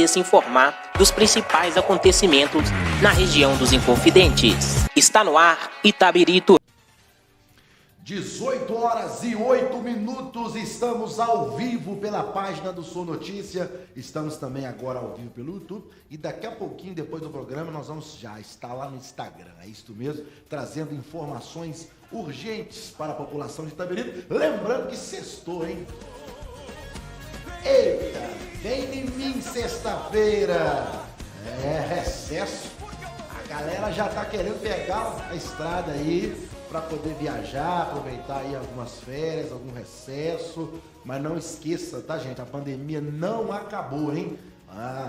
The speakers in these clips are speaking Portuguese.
você se informar dos principais acontecimentos na região dos Inconfidentes. Está no ar Itabirito. 18h08, estamos ao vivo pela página do Sou Notícia, estamos também agora ao vivo pelo YouTube e daqui a pouquinho, depois do programa, nós vamos já estar lá no Instagram, é isso mesmo, trazendo informações urgentes para a população de Itabirito. Lembrando que sextou, hein? Eita, vem em mim sexta-feira, recesso, a galera já tá querendo pegar a estrada aí, para poder viajar, aproveitar aí algumas férias, algum recesso, mas não esqueça, tá, gente? A pandemia não acabou, hein?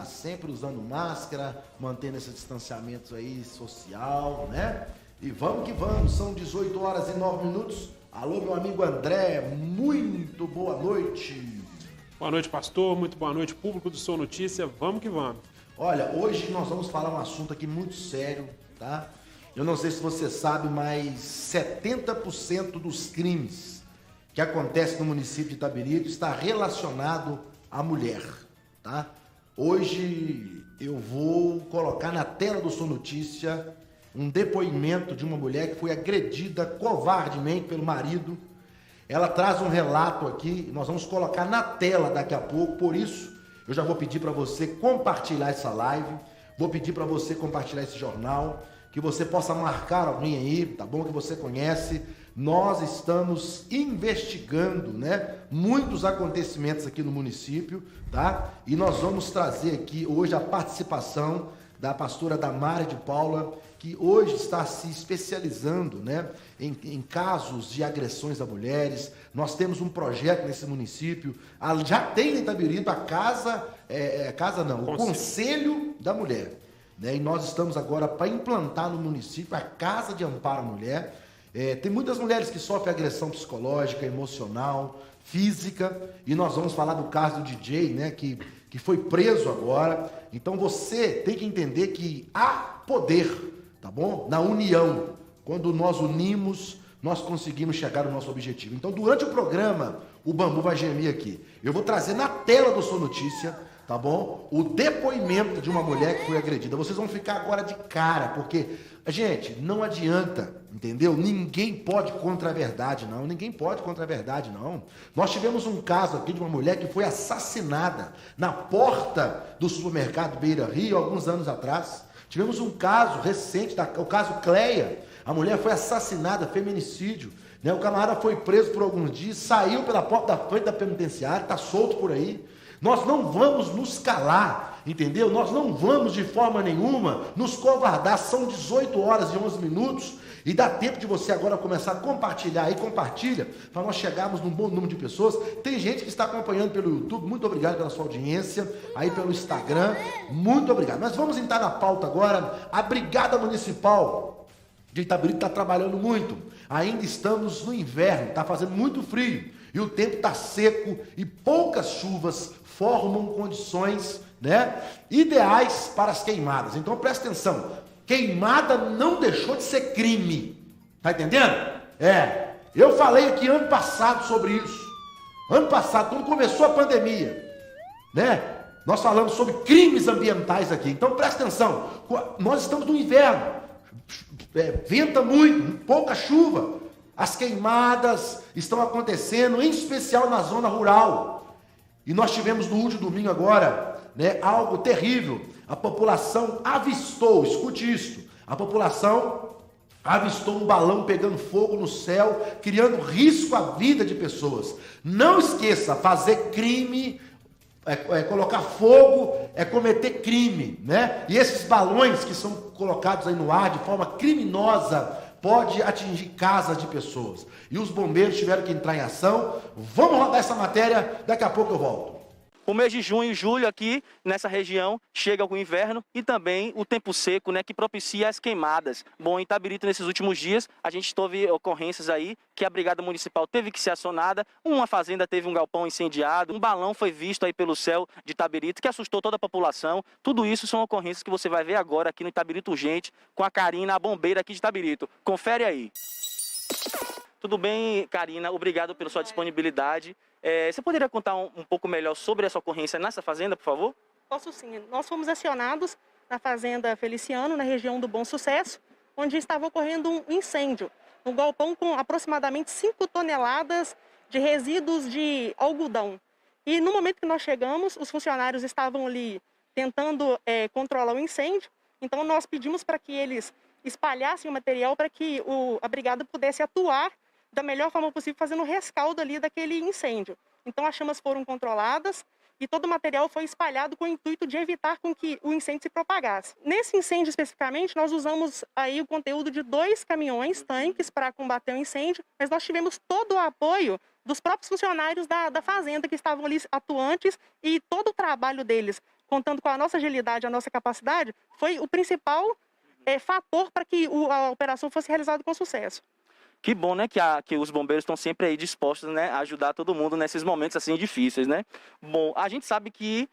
Sempre usando máscara, mantendo esse distanciamento aí social, né? E vamos que vamos, são 18h09. Alô, meu amigo André, muito boa noite. Boa noite, pastor, muito boa noite, público do Sou Notícia, vamos que vamos. Olha, hoje nós vamos falar um assunto aqui muito sério, tá? Eu não sei se você sabe, mas 70% dos crimes que acontecem no município de Itabirito está relacionado à mulher, tá? Hoje eu vou colocar na tela do Sou Notícia um depoimento de uma mulher que foi agredida covardemente pelo marido. Ela traz um relato aqui, nós vamos colocar na tela daqui a pouco, por isso eu já vou pedir para você compartilhar essa live, vou pedir para você compartilhar esse jornal, que você possa marcar alguém aí, tá bom? Que você conhece. Nós estamos investigando, né? Muitos acontecimentos aqui no município, tá? E nós vamos trazer aqui hoje a participação da pastora Damares de Paula, que hoje está se especializando, né? Em casos de agressões a mulheres. Nós temos um projeto nesse município, já tem em Itabirito o Conselho da Mulher. E nós estamos agora para implantar no município a Casa de Amparo à Mulher. Tem muitas mulheres que sofrem agressão psicológica, emocional, física, e nós vamos falar do caso do DJ, né, que foi preso agora. Então você tem que entender que há poder, tá bom? Na união. Quando nós unimos, nós conseguimos chegar ao nosso objetivo. Então durante o programa, o bambu vai gemer aqui. Eu vou trazer na tela do Sou Notícia, tá bom? O depoimento de uma mulher que foi agredida. Vocês vão ficar agora de cara, porque, gente, não adianta, entendeu? Ninguém pode contra a verdade, não. Ninguém pode contra a verdade, não. Nós tivemos um caso aqui de uma mulher que foi assassinada na porta do supermercado Beira Rio, alguns anos atrás. Tivemos um caso recente, o caso Cleia. A mulher foi assassinada, feminicídio. Né? O camarada foi preso por alguns dias, saiu pela porta da frente da penitenciária, está solto por aí. Nós não vamos nos calar, entendeu? Nós não vamos de forma nenhuma nos covardar. São 18h11 e dá tempo de você agora começar a compartilhar aí, compartilha, para nós chegarmos num bom número de pessoas. Tem gente que está acompanhando pelo YouTube, muito obrigado pela sua audiência, aí pelo Instagram, muito obrigado. Mas vamos entrar na pauta agora. A Brigada Municipal de Itabirito está trabalhando muito. Ainda estamos no inverno, está fazendo muito frio e o tempo está seco e poucas chuvas formam condições, né, ideais para as queimadas. Então presta atenção, queimada não deixou de ser crime, tá entendendo? Eu falei aqui ano passado sobre isso, ano passado, quando começou a pandemia, né, nós falamos sobre crimes ambientais aqui. Então presta atenção, nós estamos no inverno, venta muito, pouca chuva, as queimadas estão acontecendo, em especial na zona rural. E nós tivemos no último domingo agora, né, algo terrível. A população avistou, escute isso, a população avistou um balão pegando fogo no céu, criando risco à vida de pessoas. Não esqueça, fazer crime, colocar fogo, é cometer crime, né? E esses balões que são colocados aí no ar de forma criminosa, pode atingir casas de pessoas. E os bombeiros tiveram que entrar em ação. Vamos rodar essa matéria, daqui a pouco eu volto. O mês de junho e julho aqui nessa região chega o inverno e também o tempo seco, né, que propicia as queimadas. Bom, em Itabirito nesses últimos dias a gente teve ocorrências aí que a Brigada Municipal teve que ser acionada, uma fazenda teve um galpão incendiado, um balão foi visto aí pelo céu de Itabirito que assustou toda a população. Tudo isso são ocorrências que você vai ver agora aqui no Itabirito Urgente com a Karina, a bombeira aqui de Itabirito. Confere aí. Tudo bem, Karina? Obrigado pela sua disponibilidade. Você poderia contar um pouco melhor sobre essa ocorrência nessa fazenda, por favor? Posso sim. Nós fomos acionados na Fazenda Feliciano, na região do Bom Sucesso, onde estava ocorrendo um incêndio, um galpão com aproximadamente 5 toneladas de resíduos de algodão. E no momento que nós chegamos, os funcionários estavam ali tentando controlar o incêndio, então nós pedimos para que eles espalhassem o material para que a brigada pudesse atuar da melhor forma possível, fazendo o rescaldo ali daquele incêndio. Então as chamas foram controladas e todo o material foi espalhado com o intuito de evitar com que o incêndio se propagasse. Nesse incêndio especificamente, nós usamos aí o conteúdo de 2 caminhões, tanques, para combater o incêndio, mas nós tivemos todo o apoio dos próprios funcionários da fazenda que estavam ali atuantes, e todo o trabalho deles, contando com a nossa agilidade, a nossa capacidade, foi o principal fator para que a operação fosse realizada com sucesso. Que bom, né, que os bombeiros estão sempre aí dispostos, né, a ajudar todo mundo nesses momentos assim difíceis, né? Bom, a gente sabe que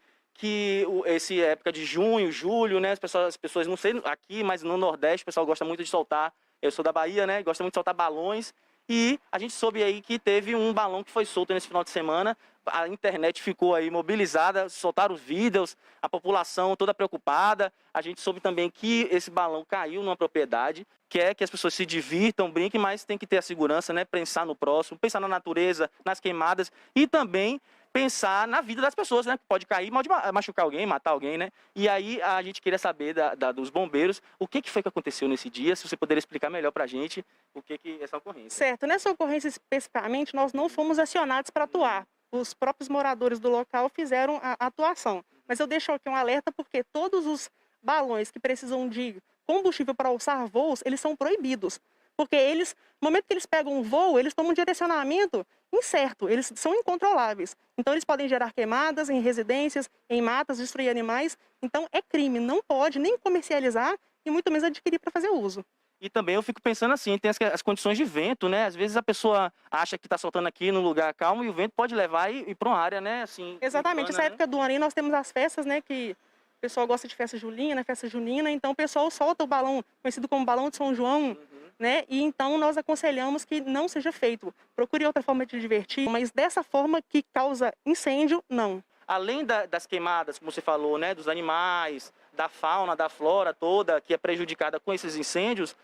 essa época de junho, julho, né, as pessoas, não sei aqui, mas no Nordeste o pessoal gosta muito de soltar, eu sou da Bahia, né, gosta muito de soltar balões, e a gente soube aí que teve um balão que foi solto nesse final de semana, a internet ficou aí mobilizada, soltaram os vídeos, a população toda preocupada. A gente soube também que esse balão caiu numa propriedade, quer que as pessoas se divirtam, brinquem, mas tem que ter a segurança, né? Pensar no próximo, pensar na natureza, nas queimadas e também pensar na vida das pessoas, né? Pode cair, pode machucar alguém, matar alguém, né? E aí a gente queria saber dos bombeiros o que foi que aconteceu nesse dia, se você poderia explicar melhor pra gente o que é essa ocorrência. Certo, nessa ocorrência especificamente nós não fomos acionados para atuar. Os próprios moradores do local fizeram a atuação. Mas eu deixo aqui um alerta porque todos os balões que precisam de combustível para alçar voos, eles são proibidos. Porque eles, no momento que eles pegam um voo, eles tomam um direcionamento incerto, eles são incontroláveis. Então eles podem gerar queimadas em residências, em matas, destruir animais. Então é crime, não pode nem comercializar e muito menos adquirir para fazer uso. E também eu fico pensando assim, tem as condições de vento, né? Às vezes a pessoa acha que está soltando aqui num lugar calmo e o vento pode levar e ir para uma área, né? Assim, exatamente, urbana, essa época do ano aí nós temos as festas, né? Que o pessoal gosta de festa julina, festa junina, então o pessoal solta o balão, conhecido como balão de São João, né? E então nós aconselhamos que não seja feito. Procure outra forma de divertir, mas dessa forma que causa incêndio, não. Além das queimadas, como você falou, né, dos animais, da fauna, da flora toda, que é prejudicada com esses incêndios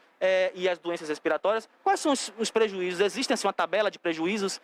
e as doenças respiratórias, quais são os prejuízos? Existe assim, uma tabela de prejuízos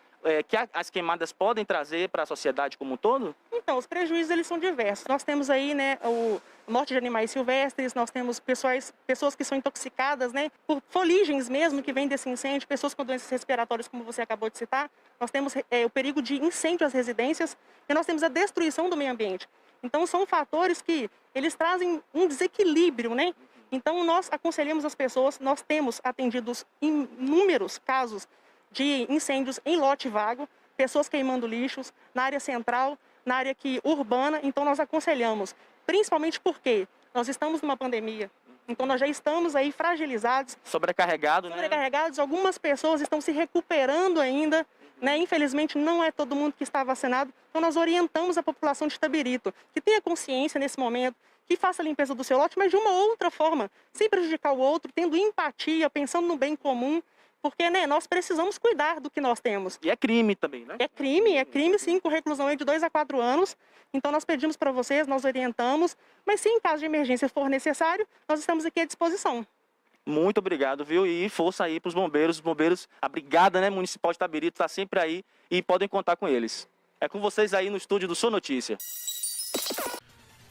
que as queimadas podem trazer para a sociedade como um todo? Então, os prejuízos eles são diversos. Nós temos aí, né, a morte de animais silvestres, nós temos pessoas que são intoxicadas, né, por foligens mesmo que vêm desse incêndio, pessoas com doenças respiratórias, como você acabou de citar. Nós temos o perigo de incêndio às residências e nós temos a destruição do meio ambiente. Então, são fatores que eles trazem um desequilíbrio, né? Então, nós aconselhamos as pessoas, nós temos atendidos inúmeros casos de incêndios em lote vago, pessoas queimando lixos na área central, na área urbana. Então, nós aconselhamos, principalmente porque nós estamos numa pandemia. Então, nós já estamos aí fragilizados. Sobrecarregados, né? Algumas pessoas estão se recuperando ainda, né? Infelizmente, não é todo mundo que está vacinado. Então, nós orientamos a população de Itabirito que tenha consciência nesse momento, que faça a limpeza do seu lote, mas de uma outra forma, sem prejudicar o outro, tendo empatia, pensando no bem comum, porque, né, nós precisamos cuidar do que nós temos. E é crime também, né? É crime sim, com reclusão aí de 2 a 4 anos. Então nós pedimos para vocês, nós orientamos, mas se em caso de emergência for necessário, nós estamos aqui à disposição. Muito obrigado, viu? E força aí para os bombeiros, a Brigada, né, Municipal de Itabirito está sempre aí e podem contar com eles. É com vocês aí no estúdio do Sou Notícia.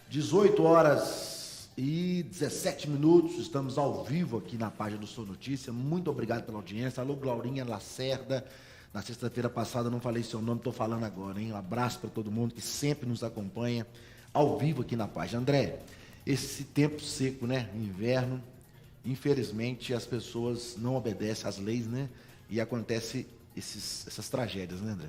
18 horas e 17 minutos, estamos ao vivo aqui na página do Sou Notícia. Muito obrigado pela audiência. Alô, Glaurinha Lacerda. Na sexta-feira passada não falei seu nome, estou falando agora, hein? Um abraço para todo mundo que sempre nos acompanha ao vivo aqui na página. André, esse tempo seco, né? Inverno, infelizmente as pessoas não obedecem às leis, né? E acontece essas tragédias, né, André?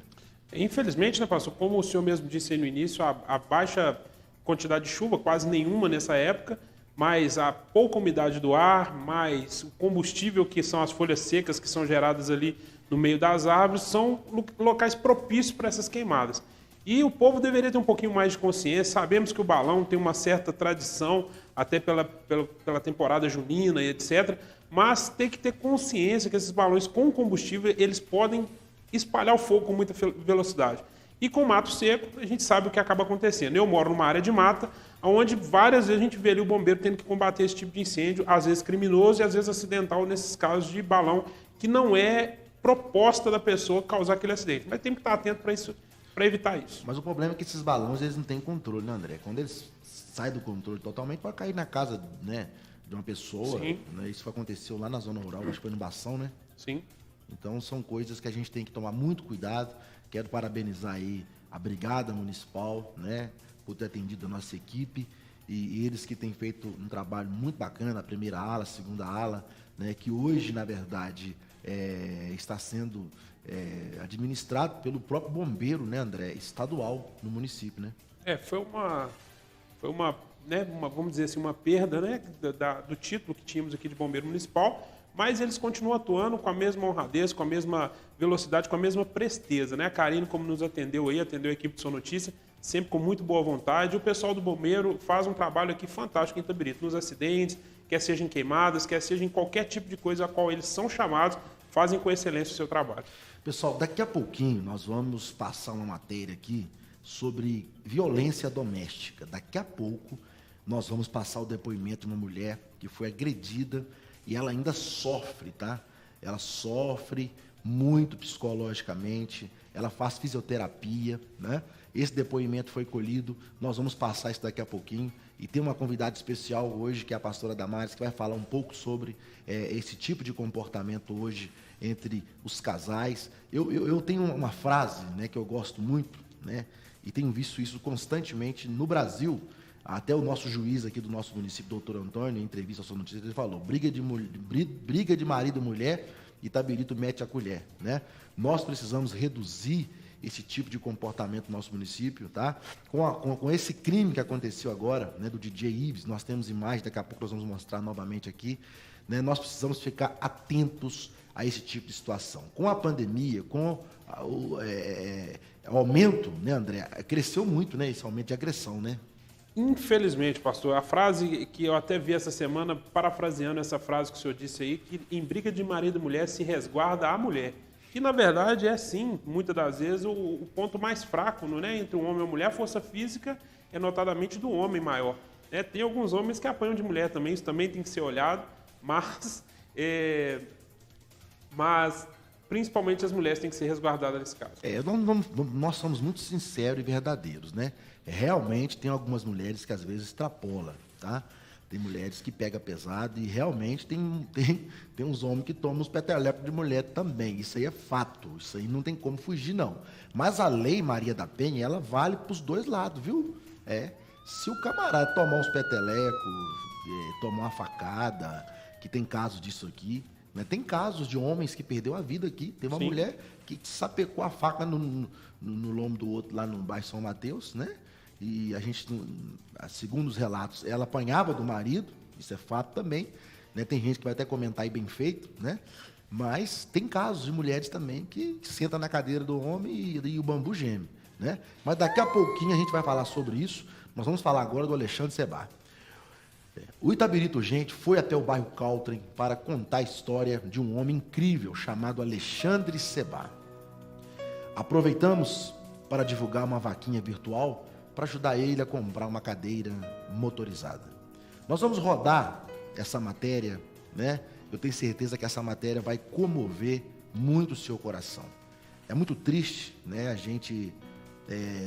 Infelizmente, né, pastor, como o senhor mesmo disse aí no início, a baixa quantidade de chuva, quase nenhuma nessa época, mas a pouca umidade do ar, mais o combustível, que são as folhas secas que são geradas ali no meio das árvores, são locais propícios para essas queimadas. E o povo deveria ter um pouquinho mais de consciência. Sabemos que o balão tem uma certa tradição, até pela temporada junina e etc., mas tem que ter consciência que esses balões com combustível, eles podem espalhar o fogo com muita velocidade. E com mato seco, a gente sabe o que acaba acontecendo. Eu moro numa área de mata, onde várias vezes a gente vê ali o bombeiro tendo que combater esse tipo de incêndio, às vezes criminoso e às vezes acidental, nesses casos de balão, que não é proposta da pessoa causar aquele acidente. Mas tem que estar atento para isso, para evitar isso. Mas o problema é que esses balões, eles não têm controle, né, André? Quando eles saem do controle totalmente, pode cair na casa, né, de uma pessoa. Sim. Né? Isso aconteceu lá na zona rural, acho que foi no Bação, né? Sim. Então são coisas que a gente tem que tomar muito cuidado. Quero parabenizar aí a Brigada Municipal, né, por ter atendido a nossa equipe e eles que têm feito um trabalho muito bacana, a primeira ala, a segunda ala, né, que hoje, na verdade, está sendo administrado pelo próprio bombeiro, né, André, estadual no município, né? Foi uma, né, vamos dizer assim, uma perda, né, do título que tínhamos aqui de bombeiro municipal, mas eles continuam atuando com a mesma honradez, com a mesma velocidade, com a mesma presteza, né? A Karine, como nos atendeu aí, atendeu a equipe de Sua Notícia, sempre com muito boa vontade. O pessoal do bombeiro faz um trabalho aqui fantástico em Itabirito, nos acidentes, quer seja em queimadas, quer seja em qualquer tipo de coisa a qual eles são chamados, fazem com excelência o seu trabalho. Pessoal, daqui a pouquinho nós vamos passar uma matéria aqui sobre violência doméstica. Daqui a pouco nós vamos passar o depoimento de uma mulher que foi agredida e ela ainda sofre, tá? Ela sofre muito psicologicamente, ela faz fisioterapia, né? Esse depoimento foi colhido, nós vamos passar isso daqui a pouquinho. E tem uma convidada especial hoje, que é a pastora Damares, que vai falar um pouco sobre esse tipo de comportamento hoje entre os casais. Eu tenho uma frase, né, que eu gosto muito, né, e tenho visto isso constantemente no Brasil. Até o nosso juiz aqui do nosso município, doutor Antônio, em entrevista à Sua Notícia, ele falou: briga de marido e mulher, Itabirito mete a colher, né? Nós precisamos reduzir esse tipo de comportamento no nosso município, tá? Com esse crime que aconteceu agora, né, do DJ Ives, nós temos imagens, daqui a pouco nós vamos mostrar novamente aqui, né? Nós precisamos ficar atentos a esse tipo de situação. Com a pandemia, com o aumento, né, André? Cresceu muito, né, esse aumento de agressão, né? Infelizmente, pastor, a frase que eu até vi essa semana, parafraseando essa frase que o senhor disse aí, que em briga de marido e mulher se resguarda a mulher. Que, na verdade, é sim, muitas das vezes, o ponto mais fraco, né, entre um homem e uma mulher. A força física é notadamente do homem maior. Né? Tem alguns homens que apanham de mulher também, isso também tem que ser olhado, mas principalmente as mulheres têm que ser resguardadas nesse caso. Nós somos muito sinceros e verdadeiros, né? Realmente tem algumas mulheres que às vezes extrapolam, tá? Tem mulheres que pegam pesado e realmente tem uns homens que tomam os petelecos de mulher também. Isso aí é fato, isso aí não tem como fugir, não. Mas a lei Maria da Penha, ela vale para os dois lados, viu? Se o camarada tomar uns petelecos, tomar uma facada, que tem casos disso aqui, né? Tem casos de homens que perdeu a vida aqui. Tem uma mulher que sapecou a faca no lombo do outro lá no bairro São Mateus, né? E a gente, segundo os relatos, ela apanhava do marido, isso é fato também, né? Tem gente que vai até comentar aí bem feito, né? Mas tem casos de mulheres também que sentam na cadeira do homem e o bambu geme, né? Mas daqui a pouquinho a gente vai falar sobre isso. Nós vamos falar agora do Alexandre Sebá. O Itabirito Gente foi até o bairro Caltrim para contar a história de um homem incrível chamado Alexandre Sebá. Aproveitamos para divulgar uma vaquinha virtual para ajudar ele a comprar uma cadeira motorizada. Nós vamos rodar essa matéria, né? Eu tenho certeza que essa matéria vai comover muito o seu coração. É muito triste, né, a gente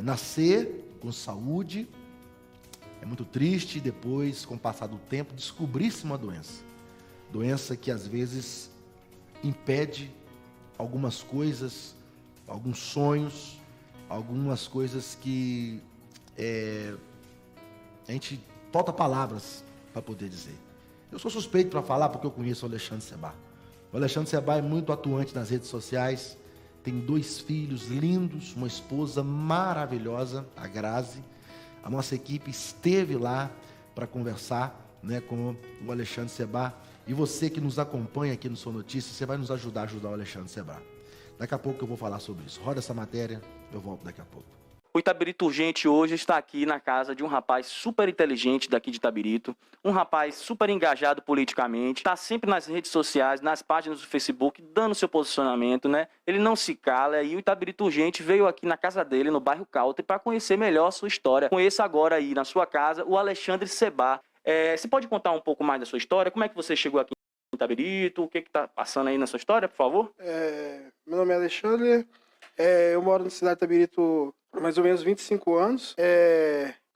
nascer com saúde. É muito triste depois, com o passar do tempo, descobrir-se uma doença. Doença que às vezes impede algumas coisas, alguns sonhos, algumas coisas que a gente falta palavras para poder dizer. Eu sou suspeito para falar porque eu conheço o Alexandre Sebá. O Alexandre Sebá é muito atuante nas redes sociais, tem 2 filhos lindos, uma esposa maravilhosa, a Grazi. A nossa equipe esteve lá para conversar, né, com o Alexandre Sebá. E você que nos acompanha aqui no Sua Notícia, você vai nos ajudar o Alexandre Sebá. Daqui a pouco eu vou falar sobre isso. Roda essa matéria, eu volto daqui a pouco. O Itabirito Urgente hoje está aqui na casa de um rapaz super inteligente daqui de Itabirito, um rapaz super engajado politicamente, está sempre nas redes sociais, nas páginas do Facebook, dando seu posicionamento, né? Ele não se cala e o Itabirito Urgente veio aqui na casa dele, no bairro Country, para conhecer melhor a sua história. Conheça agora aí na sua casa o Alexandre Sebá. Você pode contar um pouco mais da sua história? Como é que você chegou aqui em Itabirito? O que está passando aí na sua história, por favor? Meu nome é Alexandre, eu moro na cidade de Itabirito há mais ou menos 25 anos.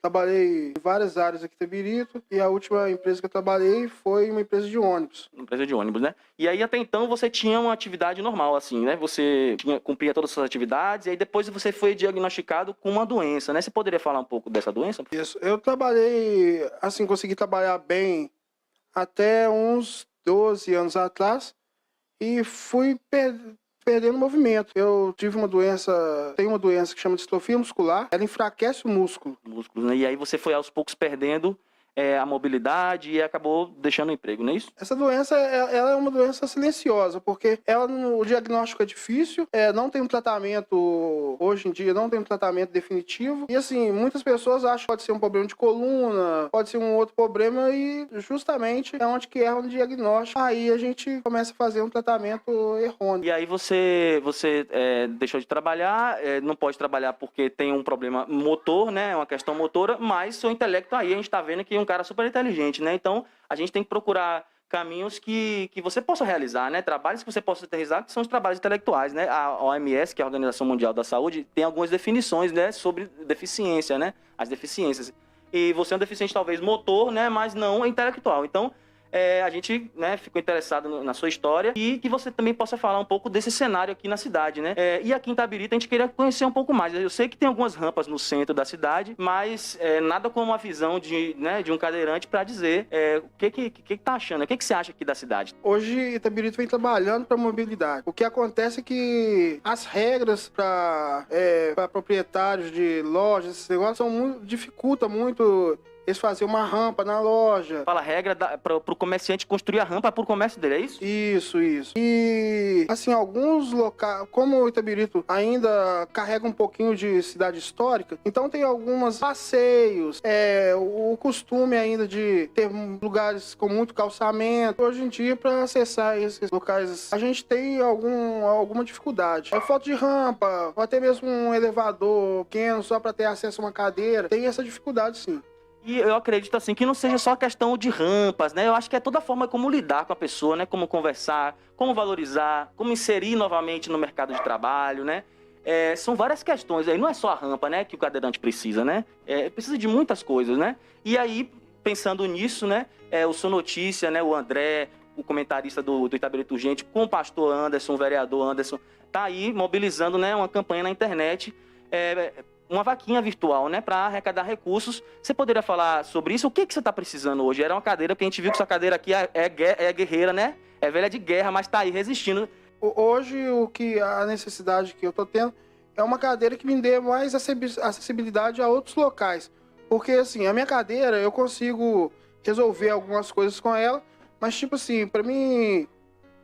Trabalhei em várias áreas aqui em Itabirito e a última empresa que eu trabalhei foi uma empresa de ônibus. Empresa de ônibus, né? E aí até então você tinha uma atividade normal, assim, né? Você cumpria todas as suas atividades e aí depois você foi diagnosticado com uma doença, né? Você poderia falar um pouco dessa doença? Isso, eu trabalhei, assim, consegui trabalhar bem até uns 12 anos atrás e fui perdendo movimento. Eu tive uma doença, tenho uma doença que chama de distrofia muscular, ela enfraquece o músculo. Músculos, né? E aí você foi aos poucos perdendo a mobilidade e acabou deixando o emprego, não é isso? Essa doença, ela é uma doença silenciosa, porque o diagnóstico é difícil, não tem um tratamento, hoje em dia, não tem um tratamento definitivo. E assim, muitas pessoas acham que pode ser um problema de coluna, pode ser um outro problema e justamente é onde que erra no diagnóstico. Aí a gente começa a fazer um tratamento errôneo. E aí você deixou de trabalhar, não pode trabalhar porque tem um problema motor, né? Uma questão motora, mas seu intelecto aí, a gente está vendo que é um cara super inteligente, né? Então, a gente tem que procurar caminhos que você possa realizar, né? Trabalhos que você possa realizar, que são os trabalhos intelectuais, né? A OMS, que é a Organização Mundial da Saúde, tem algumas definições, né, sobre deficiência, né? As deficiências. E você é um deficiente, talvez, motor, né? Mas não intelectual. Então, a gente, né, ficou interessado na sua história e que você também possa falar um pouco desse cenário aqui na cidade, né? E aqui em Itabirito a gente queria conhecer um pouco mais. Eu sei que tem algumas rampas no centro da cidade, mas nada como uma visão de um cadeirante para dizer o que tá achando, o que você acha aqui da cidade? Hoje Itabirito vem trabalhando para mobilidade. O que acontece é que as regras para proprietários de lojas, esses negócios, dificulta muito eles faziam uma rampa na loja. Fala a regra para o comerciante construir a rampa para o comércio dele, é isso? Isso. E, assim, alguns locais, como o Itabirito ainda carrega um pouquinho de cidade histórica, então tem alguns passeios, o costume ainda de ter lugares com muito calçamento. Hoje em dia, para acessar esses locais, a gente tem alguma dificuldade. Falta de rampa, ou até mesmo um elevador pequeno só para ter acesso a uma cadeira, tem essa dificuldade, sim. E eu acredito, assim, que não seja só questão de rampas, né? Eu acho que é toda a forma como lidar com a pessoa, né? Como conversar, como valorizar, como inserir novamente no mercado de trabalho, né? São várias questões aí, não é só a rampa, né? Que o cadeirante precisa, né? Precisa de muitas coisas, né? E aí, pensando nisso, né? O Sou Notícia, né? O André, o comentarista do Itabirito Urgente, com o pastor Anderson, o vereador Anderson, tá aí mobilizando, né? Uma campanha na internet, uma vaquinha virtual, né, para arrecadar recursos. Você poderia falar sobre isso? O que você está precisando hoje? Era uma cadeira, porque a gente viu que essa cadeira aqui é guerreira, né? É velha de guerra, mas está aí resistindo. Hoje, a necessidade que eu estou tendo é uma cadeira que me dê mais acessibilidade a outros locais. Porque, assim, a minha cadeira, eu consigo resolver algumas coisas com ela, mas, tipo assim, para mim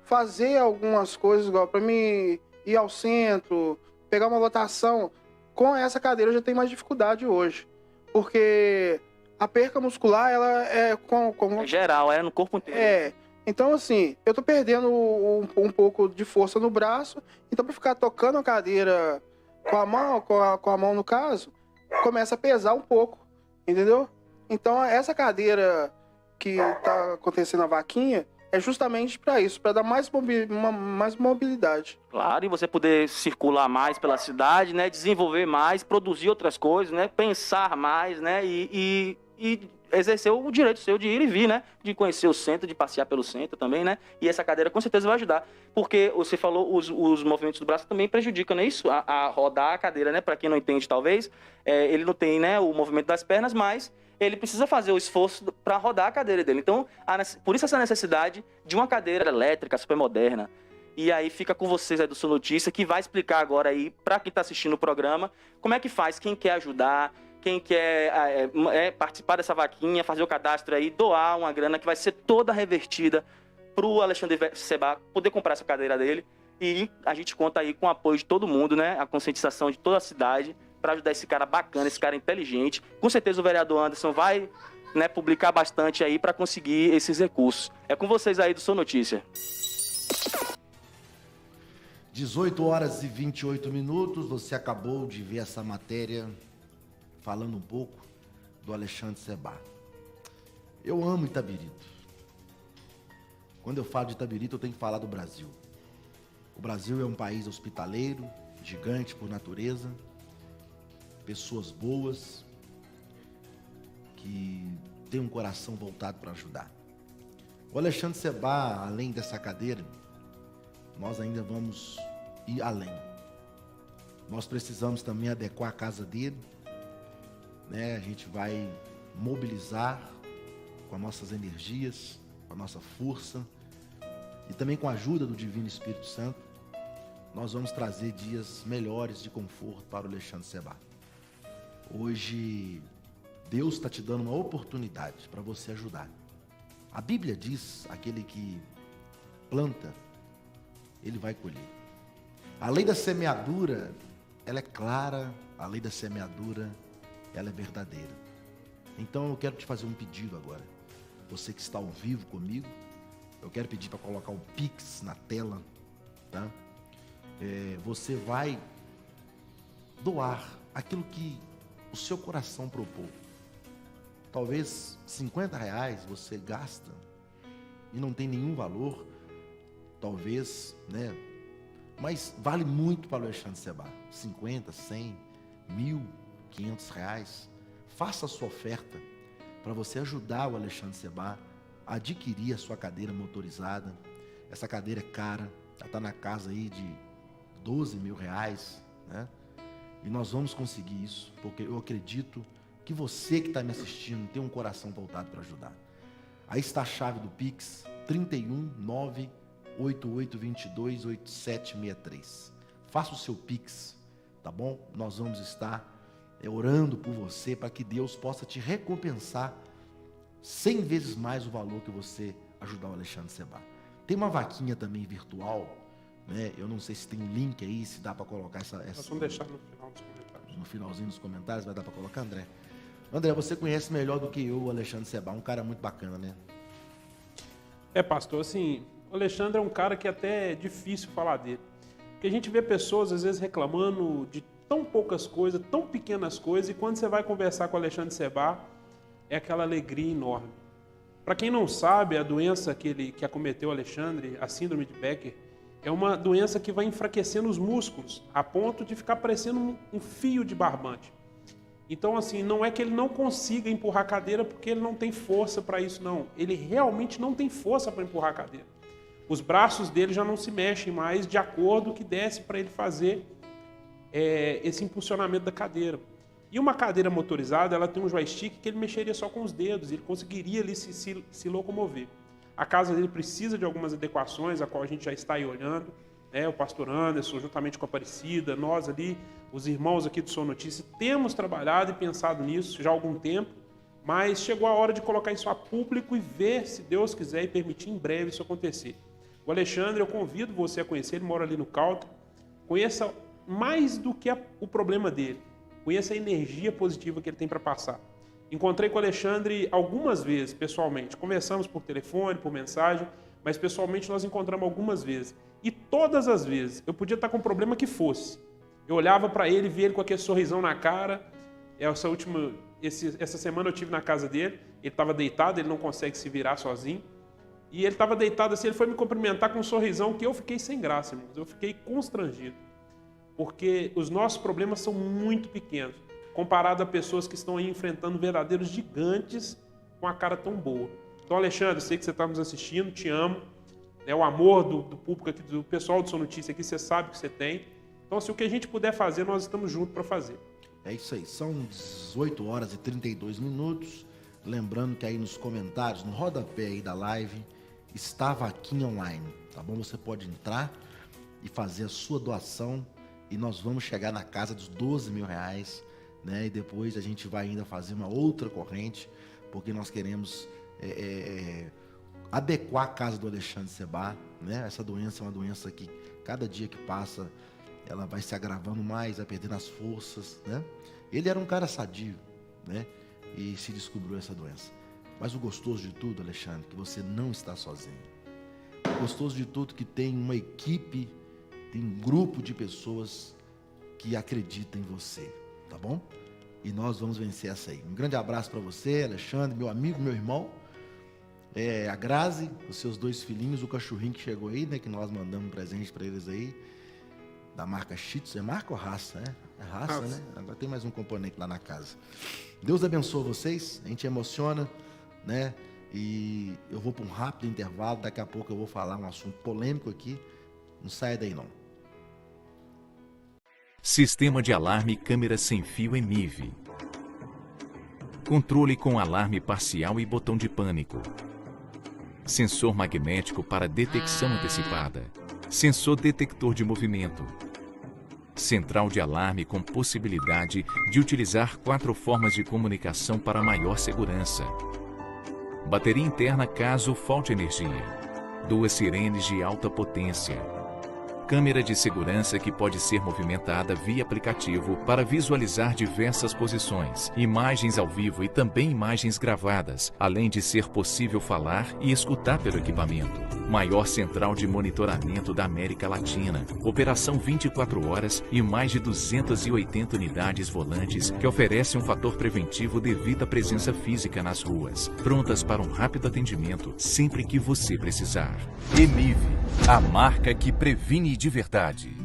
fazer algumas coisas, igual para mim ir ao centro, pegar uma lotação, com essa cadeira eu já tenho mais dificuldade hoje. Porque a perca muscular, ela é É geral, no corpo inteiro. Então, assim, eu tô perdendo um pouco de força no braço. Então, para ficar tocando a cadeira com a mão no caso, começa a pesar um pouco, entendeu? Então, essa cadeira que tá acontecendo na vaquinha é justamente para isso, para dar mais mobilidade. Claro, e você poder circular mais pela cidade, né? Desenvolver mais, produzir outras coisas, né? Pensar mais, né? E exercer o direito seu de ir e vir, né? De conhecer o centro, de passear pelo centro também, né? E essa cadeira com certeza vai ajudar. Porque você falou, os movimentos do braço também prejudicam, não é isso? A rodar a cadeira, né? Para quem não entende, talvez, ele não tem, né, o movimento das pernas, mas ele precisa fazer o esforço para rodar a cadeira dele. Então, por isso essa necessidade de uma cadeira elétrica super moderna. E aí fica com vocês aí do Sou Notícia, que vai explicar agora aí, para quem está assistindo o programa, como é que faz, quem quer ajudar, quem quer participar dessa vaquinha, fazer o cadastro aí, doar uma grana que vai ser toda revertida para o Alexandre Sebá poder comprar essa cadeira dele. E a gente conta aí com o apoio de todo mundo, né? A conscientização de toda a cidade para ajudar esse cara bacana, esse cara inteligente. Com certeza o vereador Anderson vai, né, publicar bastante aí para conseguir esses recursos. É com vocês aí do Sou Notícia. 18 horas e 28 minutos, você acabou de ver essa matéria falando um pouco do Alexandre Sebá. Eu amo Itabirito. Quando eu falo de Itabirito, eu tenho que falar do Brasil. O Brasil é um país hospitaleiro, gigante por natureza, pessoas boas, que têm um coração voltado para ajudar. O Alexandre Sebá, além dessa cadeira, nós ainda vamos ir além. Nós precisamos também adequar a casa dele, né? A gente vai mobilizar com as nossas energias, com a nossa força e também com a ajuda do Divino Espírito Santo, nós vamos trazer dias melhores de conforto para o Alexandre Sebá. Hoje, Deus está te dando uma oportunidade para você ajudar. A Bíblia diz, aquele que planta, ele vai colher. A lei da semeadura, ela é clara, a lei da semeadura, ela é verdadeira. Então eu quero te fazer um pedido agora. Você que está ao vivo comigo, eu quero pedir para colocar o Pix na tela, tá? Você vai doar aquilo que o seu coração propôs. Talvez R$50 você gasta e não tem nenhum valor, talvez, né? Mas vale muito para o Alexandre Sebá. 50, 100, 1.000, R$500. Faça a sua oferta para você ajudar o Alexandre Sebá a adquirir a sua cadeira motorizada. Essa cadeira é cara, ela está na casa aí de R$12.000, né? E nós vamos conseguir isso, porque eu acredito que você que está me assistindo tem um coração voltado para ajudar. Aí está a chave do Pix, 31988228763. Faça o seu Pix, tá bom? Nós vamos estar orando por você para que Deus possa te recompensar 100 vezes mais o valor que você ajudar o Alexandre Sebá. Tem uma vaquinha também virtual, né? Eu não sei se tem um link aí, se dá para colocar essa... Nós vamos deixar no final dos comentários. No finalzinho dos comentários, vai dar para colocar, André? André, você conhece melhor do que eu o Alexandre Sebá, um cara muito bacana, né? Pastor, assim, o Alexandre é um cara que até é difícil falar dele. Porque a gente vê pessoas, às vezes, reclamando de tão poucas coisas, tão pequenas coisas, e quando você vai conversar com o Alexandre Sebá, é aquela alegria enorme. Para quem não sabe, a doença que acometeu o Alexandre, a síndrome de Becker, é uma doença que vai enfraquecendo os músculos, a ponto de ficar parecendo um fio de barbante. Então, assim, não é que ele não consiga empurrar a cadeira porque ele não tem força para isso, não. Ele realmente não tem força para empurrar a cadeira. Os braços dele já não se mexem mais de acordo com o que desce para ele fazer esse impulsionamento da cadeira. E uma cadeira motorizada, ela tem um joystick que ele mexeria só com os dedos, ele conseguiria ali se locomover. A casa dele precisa de algumas adequações, a qual a gente já está aí olhando, né? O pastor Anderson, juntamente com a Aparecida, nós ali, os irmãos aqui do Sou Notícia, temos trabalhado e pensado nisso já há algum tempo, mas chegou a hora de colocar isso a público e ver, se Deus quiser e permitir, em breve isso acontecer. O Alexandre, eu convido você a conhecer, ele mora ali no Calca, conheça mais do que o problema dele, conheça a energia positiva que ele tem para passar. Encontrei com o Alexandre algumas vezes, pessoalmente. Conversamos por telefone, por mensagem, mas pessoalmente nós encontramos algumas vezes. E todas as vezes, eu podia estar com o problema que fosse. Eu olhava para ele, via ele com aquele sorrisão na cara. Essa semana eu estive na casa dele, ele estava deitado, ele não consegue se virar sozinho. E ele estava deitado assim, ele foi me cumprimentar com um sorrisão que eu fiquei sem graça, irmãos. Eu fiquei constrangido. Porque os nossos problemas são muito pequenos, comparado a pessoas que estão aí enfrentando verdadeiros gigantes com a cara tão boa. Então, Alexandre, sei que você está nos assistindo, te amo. O amor do público aqui, do pessoal do Sou Notícia aqui, você sabe que você tem. Então, se o que a gente puder fazer, nós estamos juntos para fazer. É isso aí, são 18 horas e 32 minutos. Lembrando que aí nos comentários, no rodapé aí da live, está a vaquinha online, tá bom? Você pode entrar e fazer a sua doação e nós vamos chegar na casa dos R$12.000, né? E depois a gente vai ainda fazer uma outra corrente, porque nós queremos adequar a casa do Alexandre Sebá, né? Essa doença é uma doença que cada dia que passa ela vai se agravando mais, vai perdendo as forças, né? Ele era um cara sadio, né? E se descobriu essa doença. Mas o gostoso de tudo, Alexandre, que você não está sozinho. O gostoso de tudo que tem uma equipe, tem um grupo de pessoas que acreditam em você, tá bom? E nós vamos vencer essa aí. Um grande abraço para você, Alexandre, meu amigo, meu irmão. A Grazi, os seus 2 filhinhos, o cachorrinho que chegou aí, né? Que nós mandamos um presente para eles aí. Da marca Shih Tzu. É marca ou raça, né? É raça, né? Agora tem mais um componente lá na casa. Deus abençoe vocês. A gente emociona, né? E eu vou para um rápido intervalo. Daqui a pouco eu vou falar um assunto polêmico aqui. Não saia daí, não. Sistema de alarme câmera sem fio EMIV. Controle com alarme parcial e botão de pânico. Sensor magnético para detecção antecipada. Sensor detector de movimento. Central de alarme com possibilidade de utilizar 4 formas de comunicação para maior segurança. Bateria interna caso falte energia. 2 sirenes de alta potência. Câmera de segurança que pode ser movimentada via aplicativo para visualizar diversas posições, imagens ao vivo e também imagens gravadas, além de ser possível falar e escutar pelo equipamento. Maior central de monitoramento da América Latina, operação 24 horas e mais de 280 unidades volantes que oferecem um fator preventivo devido à presença física nas ruas, prontas para um rápido atendimento sempre que você precisar. EMIV, a marca que previne de verdade.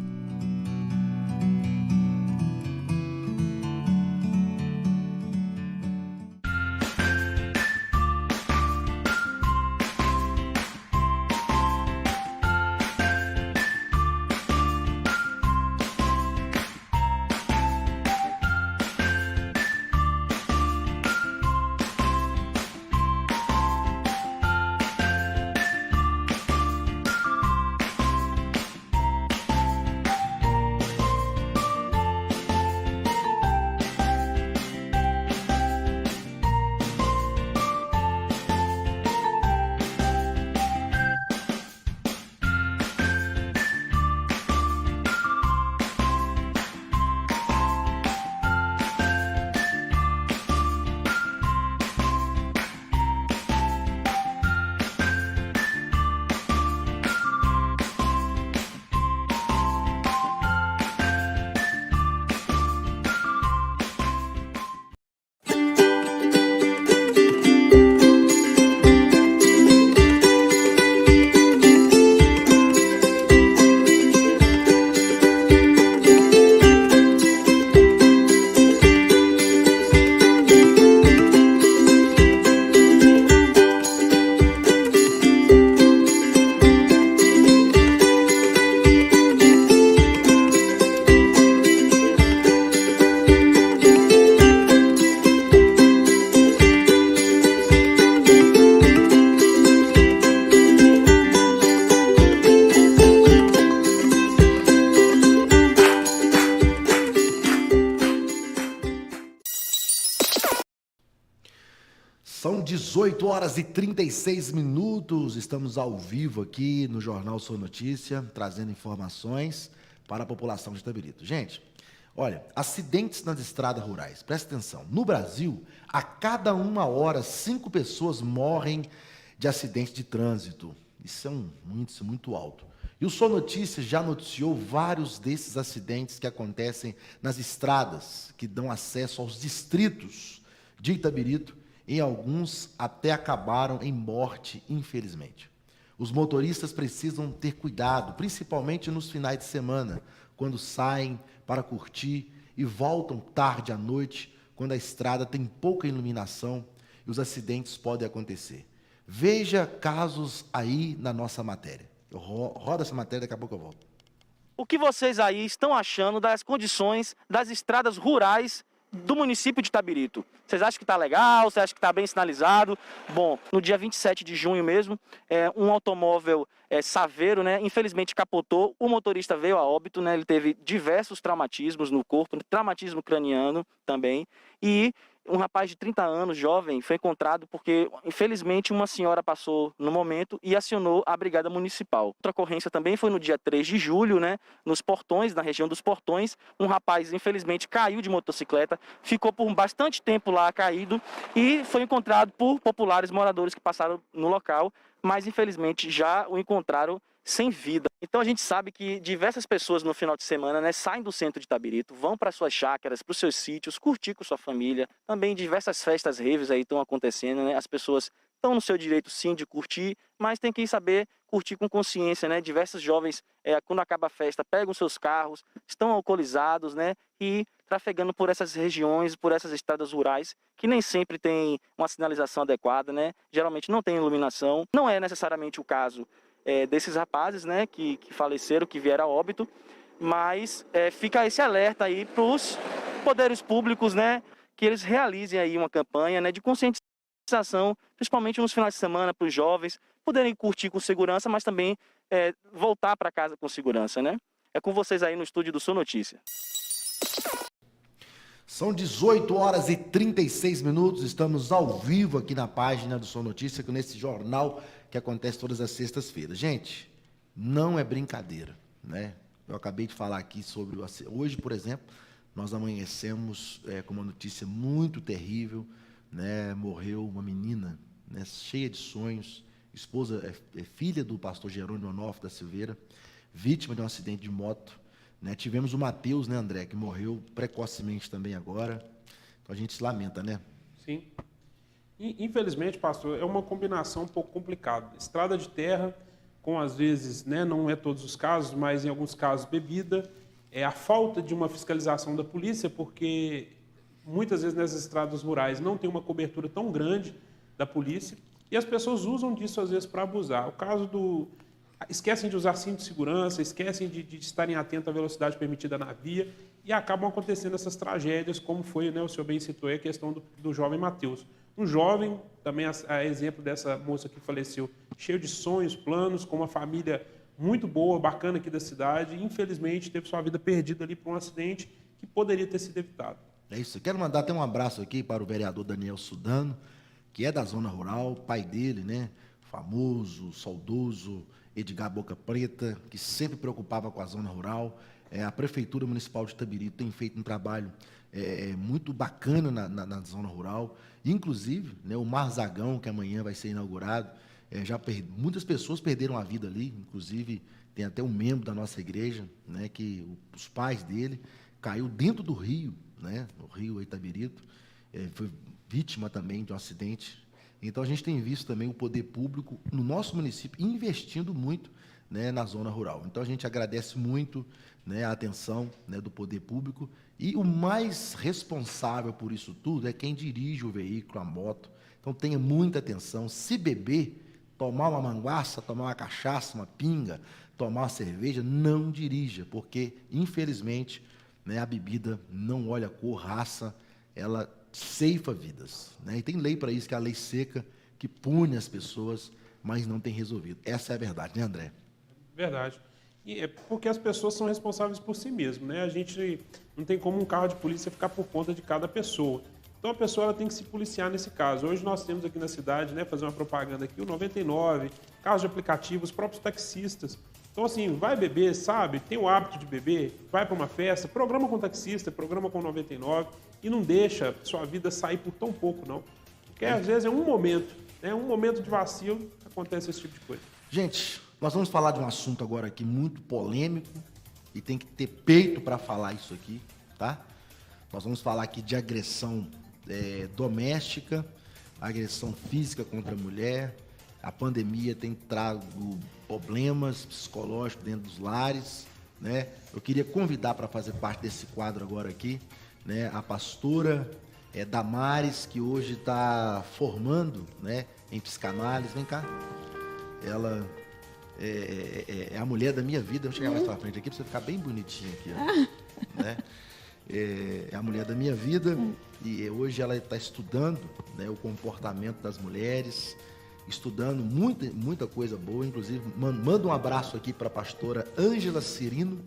São 18 horas e 36 minutos, estamos ao vivo aqui no Jornal Sou Notícia, trazendo informações para a população de Itabirito. Gente, olha, acidentes nas estradas rurais, presta atenção, no Brasil, a cada 1 hora, 5 pessoas morrem de acidente de trânsito. Isso é um índice muito alto. E o Sou Notícia já noticiou vários desses acidentes que acontecem nas estradas, que dão acesso aos distritos de Itabirito, e alguns até acabaram em morte, infelizmente. Os motoristas precisam ter cuidado, principalmente nos finais de semana, quando saem para curtir e voltam tarde à noite, quando a estrada tem pouca iluminação e os acidentes podem acontecer. Veja casos aí na nossa matéria. Eu rodo essa matéria, daqui a pouco eu volto. O que vocês aí estão achando das condições das estradas rurais do município de Itabirito? Vocês acham que está legal? Você acha que está bem sinalizado? Bom, no dia 27 de junho mesmo, um automóvel Saveiro, né, infelizmente capotou, o motorista veio a óbito, né, ele teve diversos traumatismos no corpo, traumatismo craniano também, e um rapaz de 30 anos, jovem, foi encontrado porque, infelizmente, uma senhora passou no momento e acionou a Brigada Municipal. Outra ocorrência também foi no dia 3 de julho, né, nos Portões, na região dos Portões. Um rapaz, infelizmente, caiu de motocicleta, ficou por bastante tempo lá caído e foi encontrado por populares moradores que passaram no local, mas, infelizmente, já o encontraram sem vida. Então a gente sabe que diversas pessoas no final de semana, né, saem do centro de Itabirito, vão para suas chácaras, para os seus sítios, curtir com sua família. Também diversas festas, raves aí estão acontecendo, né? As pessoas estão no seu direito sim de curtir, mas tem que saber curtir com consciência, né? Diversos jovens, quando acaba a festa, pegam seus carros, estão alcoolizados, né? E trafegando por essas regiões, por essas estradas rurais, que nem sempre tem uma sinalização adequada, né? Geralmente não tem iluminação. Não é necessariamente o caso desses rapazes, né, que faleceram, que vieram a óbito, mas fica esse alerta aí para os poderes públicos, né, que eles realizem aí uma campanha, né, de conscientização, principalmente nos finais de semana, para os jovens poderem curtir com segurança, mas também voltar para casa com segurança, né? É com vocês aí no estúdio do Sou Notícia. São 18 horas e 36 minutos, estamos ao vivo aqui na página do Sou Notícia, nesse jornal que acontece todas as sextas-feiras. Gente, não é brincadeira, né? Eu acabei de falar aqui sobre... Hoje, por exemplo, nós amanhecemos com uma notícia muito terrível, né? Morreu uma menina, né, cheia de sonhos, esposa, filha do pastor Jerônimo Onofre da Silveira, vítima de um acidente de moto. Né? Tivemos o Matheus, né, André, que morreu precocemente também agora. Então a gente se lamenta, né? Sim. Infelizmente, pastor, é uma combinação um pouco complicada. Estrada de terra, com às vezes, né, não é todos os casos, mas em alguns casos bebida, a falta de uma fiscalização da polícia, porque muitas vezes nessas estradas rurais não tem uma cobertura tão grande da polícia e as pessoas usam disso às vezes para abusar. O caso do... Esquecem de usar cinto de segurança, esquecem de estarem atentos à velocidade permitida na via e acabam acontecendo essas tragédias, como foi, né, o senhor bem citou, a questão do jovem Matheus. Um jovem, também a exemplo dessa moça que faleceu, cheio de sonhos, planos, com uma família muito boa, bacana aqui da cidade, e infelizmente teve sua vida perdida ali por um acidente que poderia ter sido evitado. É isso, eu quero mandar até um abraço aqui para o vereador Daniel Sudano, que é da zona rural, pai dele, né, famoso, saudoso, Edgar Boca Preta, que sempre preocupava com a zona rural. A Prefeitura Municipal de Itabirito tem feito um trabalho muito bacana na zona rural. Inclusive, né, o Mar Zagão, que amanhã vai ser inaugurado, muitas pessoas perderam a vida ali, inclusive tem até um membro da nossa igreja, né, que os pais dele caiu dentro do rio, né, no rio Itabirito, foi vítima também de um acidente. Então, a gente tem visto também o poder público no nosso município investindo muito, né, na zona rural. Então, a gente agradece muito, né, a atenção, né, do poder público e o mais responsável por isso tudo é quem dirige o veículo, a moto. Então, tenha muita atenção. Se beber, tomar uma manguaça, tomar uma cachaça, uma pinga, tomar uma cerveja, não dirija, porque, infelizmente, né, a bebida não olha cor, raça, ela ceifa vidas, né? E tem lei para isso, que é a lei seca, que pune as pessoas, mas não tem resolvido. Essa é a verdade, né, André? Verdade. E é porque as pessoas são responsáveis por si mesmas, né? A gente não tem como um carro de polícia ficar por conta de cada pessoa. Então a pessoa ela tem que se policiar nesse caso. Hoje nós temos aqui na cidade, né, fazer uma propaganda aqui, o 99, carros de aplicativo, os próprios taxistas. Então, assim, vai beber, sabe? Tem o hábito de beber, vai para uma festa, programa com taxista, programa com 99 e não deixa sua vida sair por tão pouco, não. Porque às vezes é um momento, né? Um momento de vacilo, acontece esse tipo de coisa. Gente, nós vamos falar de um assunto agora aqui muito polêmico e tem que ter peito para falar isso aqui, tá? Nós vamos falar aqui de agressão doméstica, agressão física contra a mulher. A pandemia tem trago problemas psicológicos dentro dos lares, né? Eu queria convidar para fazer parte desse quadro agora aqui, né, a pastora Damares, que hoje está formando, né, em psicanálise. Vem cá. Ela é a mulher da minha vida. Vou chegar mais para frente aqui para você ficar bem bonitinha aqui, ó, né? É a mulher da minha vida e hoje ela está estudando, né, o comportamento das mulheres, estudando muita coisa boa. Inclusive, manda um abraço aqui para a pastora Ângela Cirino,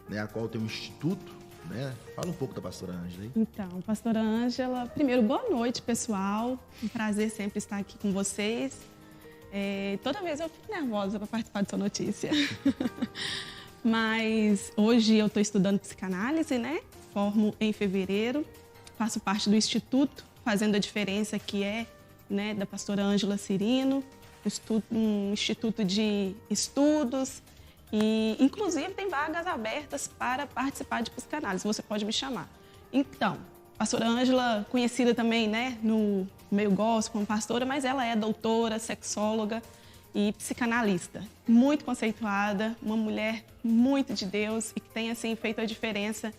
né, a qual tem um instituto, né? Fala um pouco da pastora Ângela aí. Então, pastora Ângela, primeiro, boa noite, pessoal. Um prazer sempre estar aqui com vocês. Toda vez eu fico nervosa para participar dessa notícia. Mas hoje eu estou estudando psicanálise, né? Formo em fevereiro, faço parte do Instituto Fazendo a Diferença, que é, né, da pastora Ângela Cirino, um instituto de estudos. E, inclusive, tem vagas abertas para participar de psicanálise. Você pode me chamar. Então, pastora Ângela, conhecida também, né, no meio gospel como pastora, mas ela é doutora, sexóloga e psicanalista. Muito conceituada, uma mulher muito de Deus e que tem, assim, feito a diferença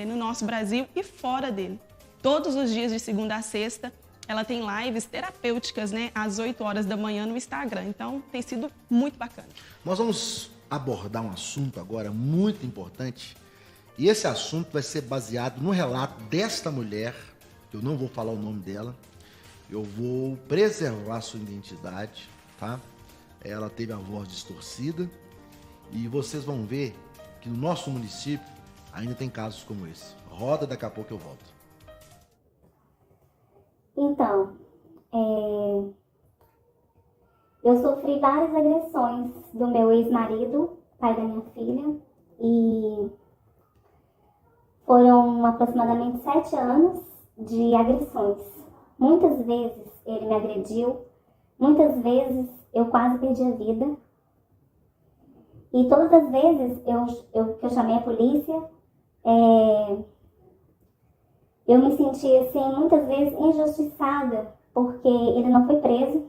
no nosso Brasil e fora dele. Todos os dias, de segunda a sexta, ela tem lives terapêuticas, né, às 8 horas da manhã no Instagram. Então, tem sido muito bacana. Nós vamos abordar um assunto agora muito importante. E esse assunto vai ser baseado no relato desta mulher. Eu não vou falar o nome dela. Eu vou preservar sua identidade, tá? Ela teve a voz distorcida. E vocês vão ver que no nosso município ainda tem casos como esse. Roda, daqui a pouco eu volto. Então, eu sofri várias agressões do meu ex-marido, pai da minha filha, e foram aproximadamente 7 anos de agressões. Muitas vezes ele me agrediu, muitas vezes eu quase perdi a vida. E todas as vezes que eu chamei a polícia, eu me senti, assim, muitas vezes injustiçada, porque ele não foi preso.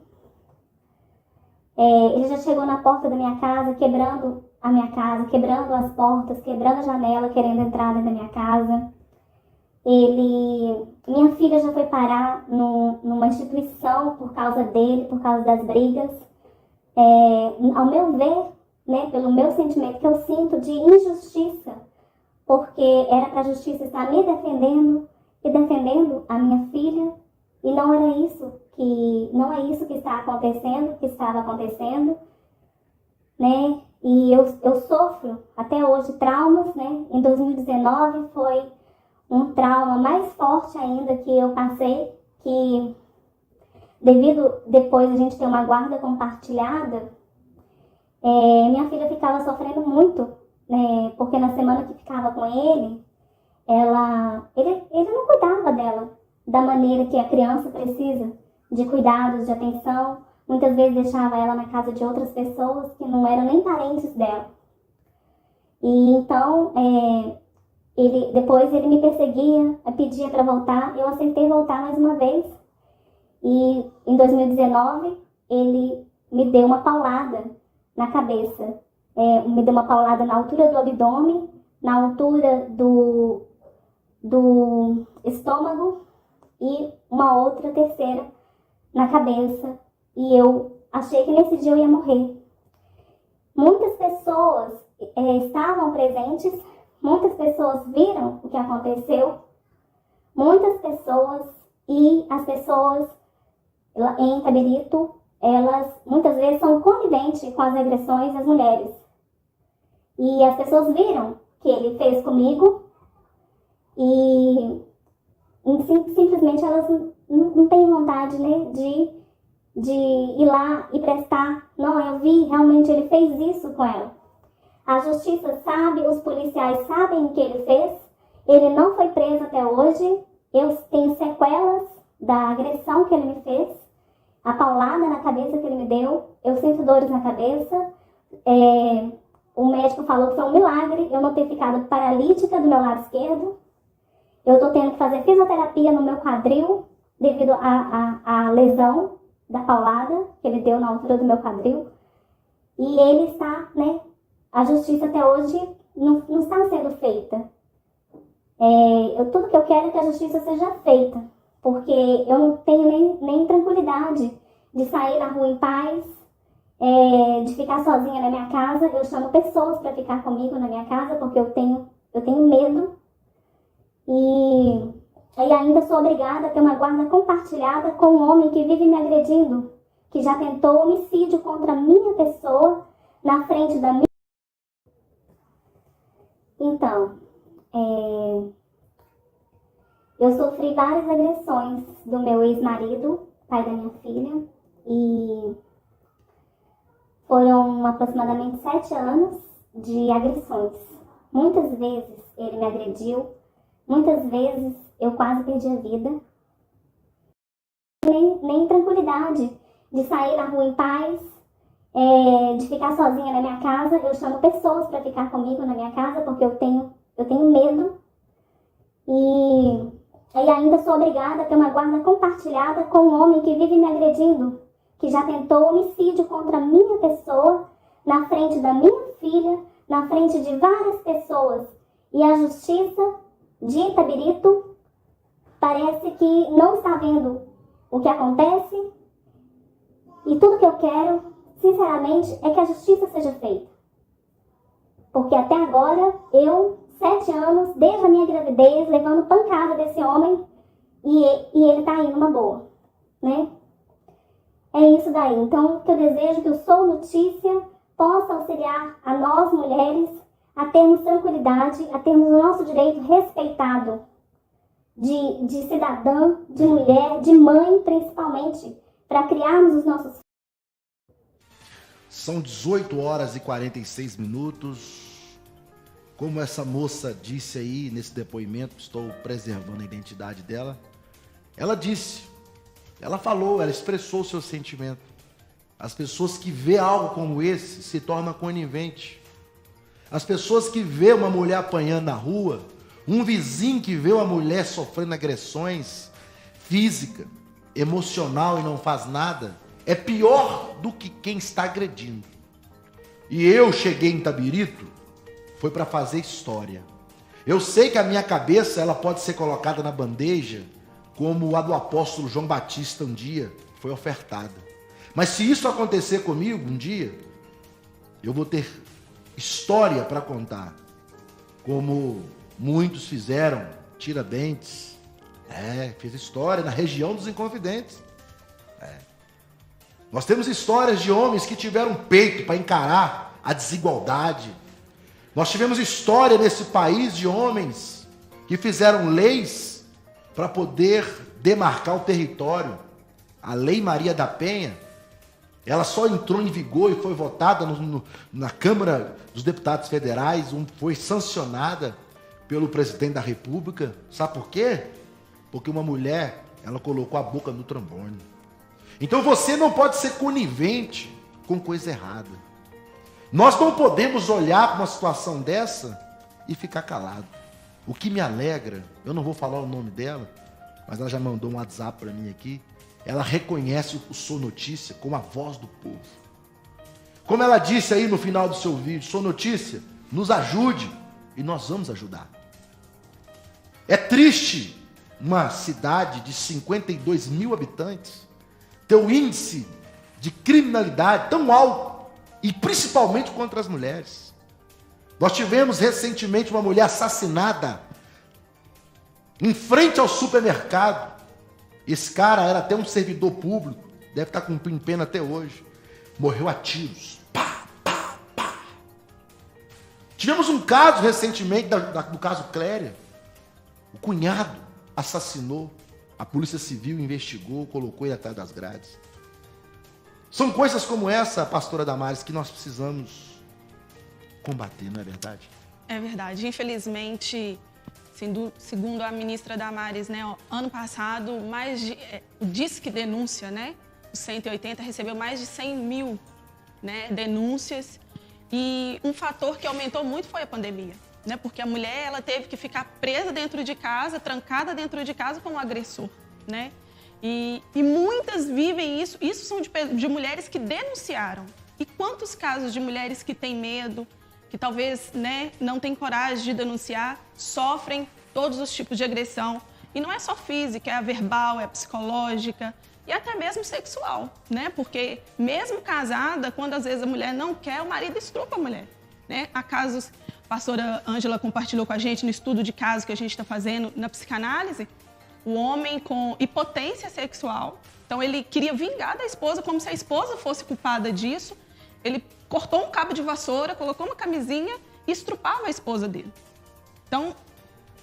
Ele já chegou na porta da minha casa, quebrando a minha casa, quebrando as portas, quebrando a janela, querendo entrar dentro da minha casa. Minha filha já foi parar numa instituição por causa dele, por causa das brigas. Ao meu ver, né, pelo meu sentimento que eu sinto de injustiça, porque era para a justiça estar me defendendo e defendendo a minha filha, e não é isso que está acontecendo, que estava acontecendo, né? E eu sofro até hoje traumas, né? Em 2019 foi um trauma mais forte ainda que eu passei, que depois a gente ter uma guarda compartilhada, minha filha ficava sofrendo muito, né? Porque na semana que ficava com ele não cuidava dela da maneira que a criança precisa, de cuidados, de atenção. Muitas vezes deixava ela na casa de outras pessoas que não eram nem parentes dela. E então, depois ele me perseguia, pedia para voltar. Eu aceitei voltar mais uma vez. E em 2019, ele me deu uma paulada na cabeça. Me deu uma paulada na altura do abdômen, na altura do estômago e uma outra terceira na cabeça. E eu achei que nesse dia eu ia morrer. Muitas pessoas estavam presentes, muitas pessoas viram o que aconteceu, muitas pessoas, e as pessoas em Itabirito, elas muitas vezes são coniventes com as agressões das mulheres. E as pessoas viram que ele fez comigo e simplesmente elas não têm vontade, né, de ir lá e prestar. Não, eu vi, realmente ele fez isso com ela. A justiça sabe, os policiais sabem o que ele fez. Ele não foi preso até hoje. Eu tenho sequelas da agressão que ele me fez, a paulada na cabeça que ele me deu. Eu sinto dores na cabeça. O médico falou que foi um milagre eu não ter ficado paralítica do meu lado esquerdo. Eu estou tendo que fazer fisioterapia no meu quadril devido à lesão da paulada que ele deu na altura do meu quadril. E ele está, né, a justiça até hoje não está sendo feita. Tudo que eu quero é que a justiça seja feita, porque eu não tenho nem tranquilidade de sair na rua em paz, de ficar sozinha na minha casa. Eu chamo pessoas para ficar comigo na minha casa, porque eu tenho medo. E ainda sou obrigada a ter uma guarda compartilhada com um homem que vive me agredindo, que já tentou homicídio contra a minha pessoa na frente da minha. Então, eu sofri várias agressões do meu ex-marido, pai da minha filha, e foram aproximadamente 7 anos de agressões. Muitas vezes ele me agrediu, muitas vezes eu quase perdi a vida. Nem tranquilidade de sair na rua em paz, de ficar sozinha na minha casa. Eu chamo pessoas para ficar comigo na minha casa porque eu tenho medo. E ainda sou obrigada a ter uma guarda compartilhada com um homem que vive me agredindo, que já tentou homicídio contra a minha pessoa, na frente da minha filha, na frente de várias pessoas. E a justiça de Itabirito parece que não está vendo o que acontece. E tudo que eu quero, sinceramente, é que a justiça seja feita. Porque até agora, 7 anos, desde a minha gravidez, levando pancada desse homem, e ele tá aí numa boa, né? É isso daí. Então, que eu desejo que o Sou Notícia possa auxiliar a nós, mulheres, a termos tranquilidade, a termos o nosso direito respeitado de cidadã, de mulher, de mãe, principalmente, para criarmos os nossos filhos. São 18 horas e 46 minutos. Como essa moça disse aí nesse depoimento, estou preservando a identidade dela. Ela disse, ela falou, ela expressou o seu sentimento. As pessoas que vê algo como esse se tornam coniventes. As pessoas que vê uma mulher apanhando na rua, um vizinho que vê uma mulher sofrendo agressões física, emocional e não faz nada, é pior do que quem está agredindo. E eu cheguei em Itabirito, foi para fazer história. Eu sei que a minha cabeça ela pode ser colocada na bandeja, como a do apóstolo João Batista um dia foi ofertada. Mas se isso acontecer comigo um dia, eu vou ter história para contar, como muitos fizeram, Tiradentes, fez história na região dos Inconfidentes. Nós temos histórias de homens que tiveram peito para encarar a desigualdade. Nós tivemos história nesse país de homens que fizeram leis para poder demarcar o território. A Lei Maria da Penha, ela só entrou em vigor e foi votada na Câmara dos Deputados Federais, foi sancionada pelo presidente da República. Sabe por quê? Porque uma mulher, ela colocou a boca no trombone. Então você não pode ser conivente com coisa errada. Nós não podemos olhar para uma situação dessa e ficar calado. O que me alegra, eu não vou falar o nome dela, mas ela já mandou um WhatsApp para mim aqui. Ela reconhece o Sou Notícia como a voz do povo. Como ela disse aí no final do seu vídeo, Sou Notícia, nos ajude e nós vamos ajudar. É triste uma cidade de 52 mil habitantes ter um índice de criminalidade tão alto, e principalmente contra as mulheres. Nós tivemos recentemente uma mulher assassinada em frente ao supermercado. Esse cara era até um servidor público, deve estar cumprindo pena até hoje. Morreu a tiros. Pá, pá, pá. Tivemos um caso recentemente, do caso Cléria. O cunhado assassinou, a Polícia Civil investigou, colocou ele atrás das grades. São coisas como essa, pastora Damares, que nós precisamos combater, não é verdade? É verdade. Infelizmente, segundo a ministra Damares, né, ano passado, o Disque Denúncia, né, o 180, recebeu mais de 100 mil, né, denúncias. E um fator que aumentou muito foi a pandemia, né, porque a mulher ela teve que ficar presa dentro de casa, trancada dentro de casa com um agressor, né? E muitas vivem isso. Isso são de mulheres que denunciaram. E quantos casos de mulheres que têm medo, que talvez, né, não têm coragem de denunciar, sofrem todos os tipos de agressão. E não é só física, é a verbal, é a psicológica e até mesmo sexual, né? Porque mesmo casada, quando às vezes a mulher não quer, o marido estrupa a mulher, né? Há casos, a pastora Ângela compartilhou com a gente no estudo de casos que a gente está fazendo na psicanálise, o homem com impotência sexual. Então, ele queria vingar da esposa, como se a esposa fosse culpada disso. Ele cortou um cabo de vassoura, colocou uma camisinha e estrupava a esposa dele. Então,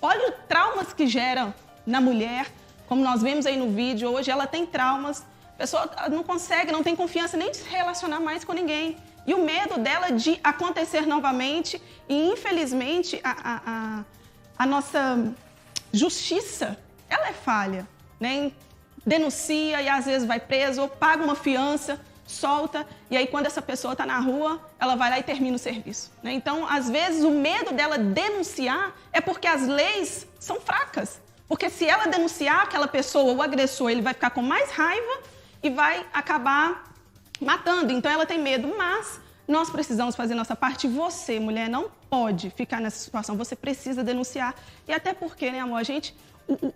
Olha os traumas que geram na mulher, como nós vemos aí no vídeo. Hoje ela tem traumas, a pessoa não consegue, não tem confiança nem de se relacionar mais com ninguém. E o medo dela de acontecer novamente, e infelizmente a nossa justiça, ela é falha, né? Denuncia e às vezes vai preso, ou paga uma fiança, solta, e aí quando essa pessoa está na rua, ela vai lá e termina o serviço, né? Então, às vezes, o medo dela denunciar é porque as leis são fracas. Porque se ela denunciar aquela pessoa, o agressor, ele vai ficar com mais raiva e vai acabar matando. Então, ela tem medo, mas nós precisamos fazer nossa parte. Você, mulher, não pode ficar nessa situação. Você precisa denunciar. E até porque, né, amor,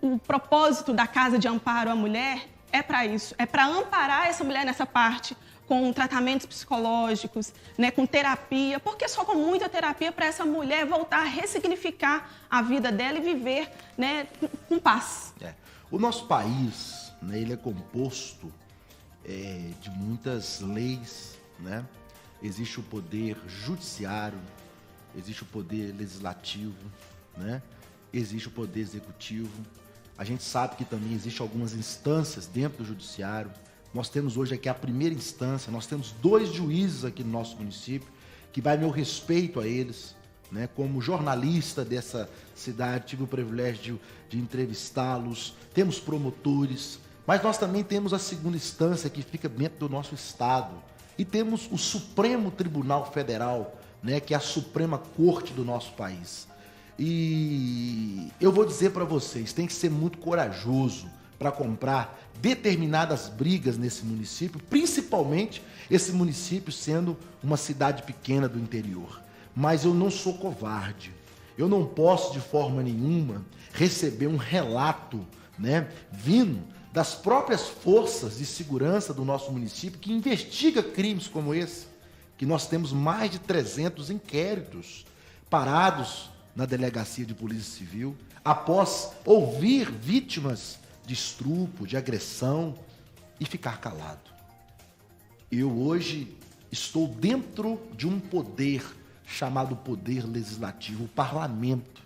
o propósito da Casa de Amparo à Mulher é para isso. É para amparar essa mulher nessa parte, com tratamentos psicológicos, né, com terapia. Porque só com muita terapia para essa mulher voltar a ressignificar a vida dela e viver, né, com paz. O nosso país, né, ele é composto de muitas leis, né? Existe o poder judiciário, existe o poder legislativo, né? Existe o poder executivo. A gente sabe que também existem algumas instâncias dentro do judiciário. Nós temos hoje aqui a primeira instância, nós temos 2 juízes aqui no nosso município, que vai meu respeito a eles, né? Como jornalista dessa cidade, tive o privilégio de entrevistá-los. Temos promotores, mas nós também temos a segunda instância, que fica dentro do nosso estado. E temos o Supremo Tribunal Federal, né, que é a Suprema Corte do nosso país. E eu vou dizer para vocês, tem que ser muito corajoso para comprar determinadas brigas nesse município, principalmente esse município sendo uma cidade pequena do interior. Mas eu não sou covarde. Eu não posso, de forma nenhuma, receber um relato, né, vindo das próprias forças de segurança do nosso município, que investiga crimes como esse, que nós temos mais de 300 inquéritos parados na Delegacia de Polícia Civil, após ouvir vítimas de estupro, de agressão, e ficar calado. Eu hoje estou dentro de um poder chamado Poder Legislativo, o Parlamento.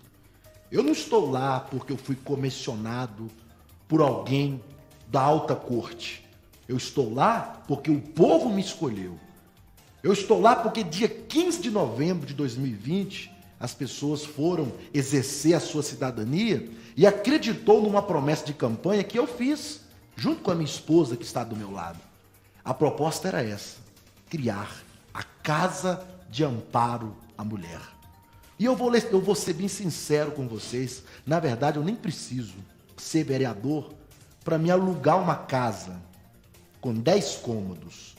Eu não estou lá porque eu fui comissionado por alguém da alta corte. Eu estou lá porque o povo me escolheu. Eu estou lá porque dia 15 de novembro de 2020, as pessoas foram exercer a sua cidadania e acreditou numa promessa de campanha que eu fiz, junto com a minha esposa que está do meu lado. A proposta era essa: criar a Casa de Amparo à Mulher. E eu vou ser bem sincero com vocês, na verdade eu nem preciso ser vereador para me alugar uma casa com 10 cômodos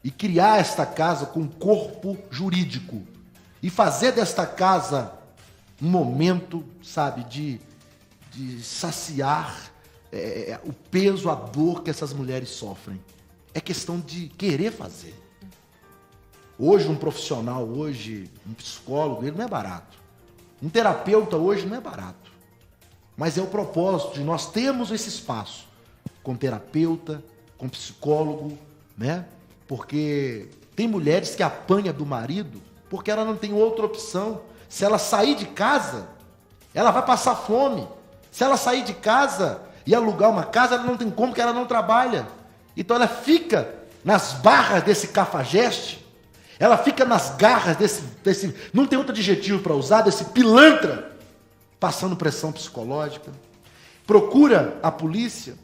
e criar esta casa com corpo jurídico e fazer desta casa um momento, sabe, de saciar o peso, a dor que essas mulheres sofrem. É questão de querer fazer. Hoje um profissional, um psicólogo, ele não é barato. Um terapeuta hoje não é barato. Mas é o propósito de nós termos esse espaço com terapeuta, com psicólogo, né? Porque tem mulheres que apanham do marido porque ela não tem outra opção. Se ela sair de casa, ela vai passar fome. Se ela sair de casa e alugar uma casa, ela não tem como, porque ela não trabalha. Então ela fica nas barras desse cafajeste, ela fica nas garras desse não tem outro adjetivo para usar, desse pilantra, passando pressão psicológica. Procura a polícia.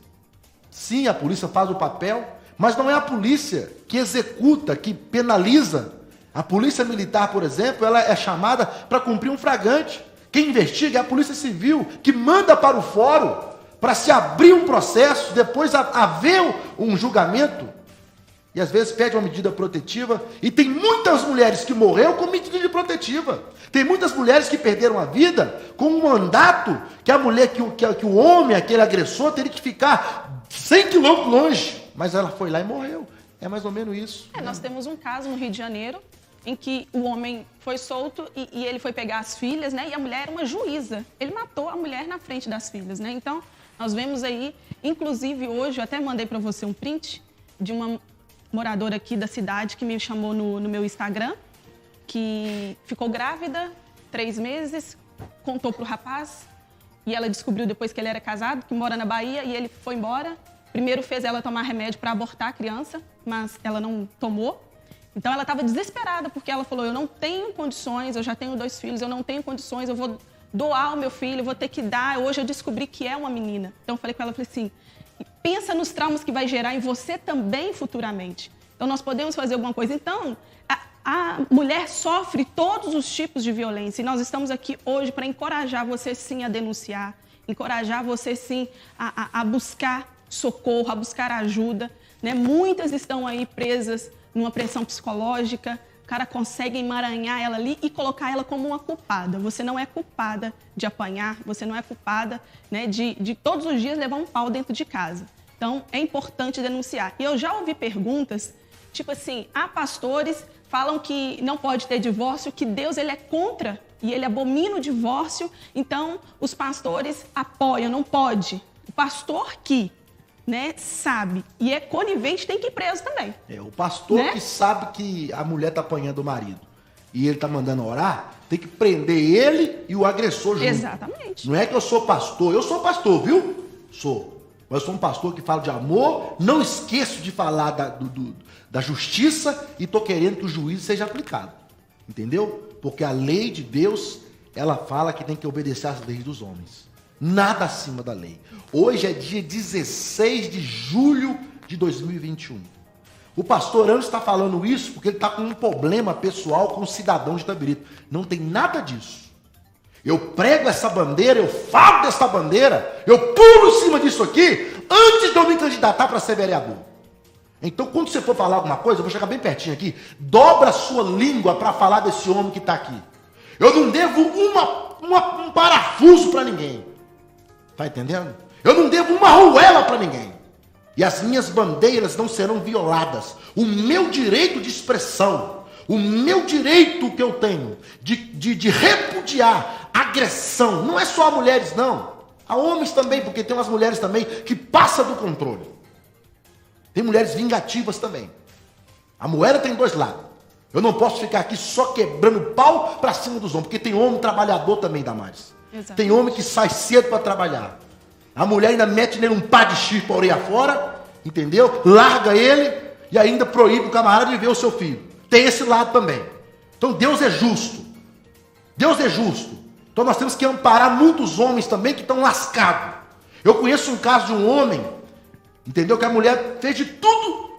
Sim, a polícia faz o papel, mas não é a polícia que executa, que penaliza. A polícia militar, por exemplo, ela é chamada para cumprir um flagrante. Quem investiga é a polícia civil, que manda para o fórum para se abrir um processo, depois haver um julgamento. E às vezes pede uma medida protetiva, e tem muitas mulheres que morreram com medida protetiva. Tem muitas mulheres que perderam a vida com um mandato que a mulher, que o homem, aquele agressor, teria que ficar 100 quilômetros longe. Mas ela foi lá e morreu. É mais ou menos isso. Nós temos um caso no Rio de Janeiro, em que o homem foi solto e ele foi pegar as filhas, né? E a mulher era uma juíza. Ele matou a mulher na frente das filhas, né? Então, nós vemos aí, inclusive hoje, eu até mandei para você um print de uma moradora aqui da cidade que me chamou no meu Instagram, que ficou grávida, 3 meses, contou pro rapaz, e ela descobriu depois que ele era casado, que mora na Bahia, e ele foi embora. Primeiro fez ela tomar remédio para abortar a criança, mas ela não tomou. Então ela estava desesperada, porque ela falou, eu não tenho condições, eu já tenho 2 filhos, eu não tenho condições, eu vou doar o meu filho, eu vou ter que dar. Hoje eu descobri que é uma menina. Então eu falei com ela, falei assim, pensa nos traumas que vai gerar em você também futuramente. Então nós podemos fazer alguma coisa. Então, a mulher sofre todos os tipos de violência e nós estamos aqui hoje para encorajar você sim a denunciar, encorajar você sim a buscar socorro, a buscar ajuda, né? Muitas estão aí presas numa pressão psicológica, o cara consegue emaranhar ela ali e colocar ela como uma culpada. Você não é culpada de apanhar, você não é culpada, né, de todos os dias levar um pau dentro de casa. Então, é importante denunciar. E eu já ouvi perguntas, tipo assim, pastores falam que não pode ter divórcio, que Deus ele é contra e ele abomina o divórcio, então os pastores apoiam, não pode. O pastor que, né, sabe e é conivente tem que ir preso também. O pastor, né, que sabe que a mulher está apanhando o marido e ele está mandando orar, tem que prender ele e o agressor junto. Exatamente. Não é que eu sou pastor, viu? Sou. Mas eu sou um pastor que fala de amor, não esqueço de falar da justiça e estou querendo que o juízo seja aplicado. Entendeu? Porque a lei de Deus, ela fala que tem que obedecer às leis dos homens. Nada acima da lei. Hoje é dia 16 de julho de 2021. O pastor Ângelo está falando isso porque ele está com um problema pessoal com um cidadão de Itabirito. Não tem nada disso. Eu prego essa bandeira, eu falo dessa bandeira, eu pulo em cima disso aqui antes de eu me candidatar para ser vereador. Então, quando você for falar alguma coisa, eu vou chegar bem pertinho aqui, dobra a sua língua para falar desse homem que está aqui. Eu não devo um parafuso para ninguém. Tá entendendo? Eu não devo uma arruela para ninguém. E as minhas bandeiras não serão violadas. O meu direito de expressão, o meu direito que eu tenho de repudiar agressão, não é só a mulheres, não. Há homens também, porque tem umas mulheres também que passam do controle. Tem mulheres vingativas também. A moeda tem 2 lados. Eu não posso ficar aqui só quebrando pau para cima dos homens, porque tem homem trabalhador também, Damares. Exatamente. Tem homem que sai cedo para trabalhar. A mulher ainda mete nele um pá de chifre para orelha fora, entendeu? Larga ele e ainda proíbe o camarada de ver o seu filho. Tem esse lado também. Então Deus é justo. Deus é justo. Então nós temos que amparar muitos homens também que estão lascados. Eu conheço um caso de um homem, entendeu? Que a mulher fez de tudo,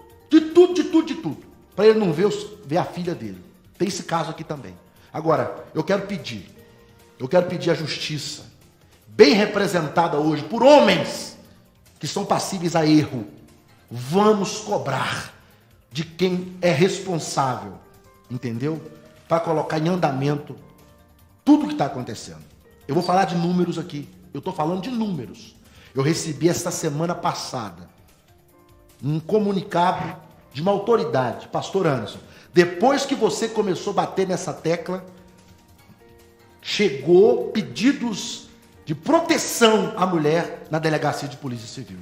para ele não ver a filha dele. Tem esse caso aqui também. Agora, eu quero pedir a justiça, bem representada hoje por homens que são passíveis a erro. Vamos cobrar de quem é responsável, entendeu? Para colocar em andamento tudo que está acontecendo. Eu vou falar de números aqui. Eu estou falando de números. Eu recebi esta semana passada um comunicado de uma autoridade, pastor Anderson. Depois que você começou a bater nessa tecla, chegou pedidos de proteção à mulher na delegacia de polícia civil.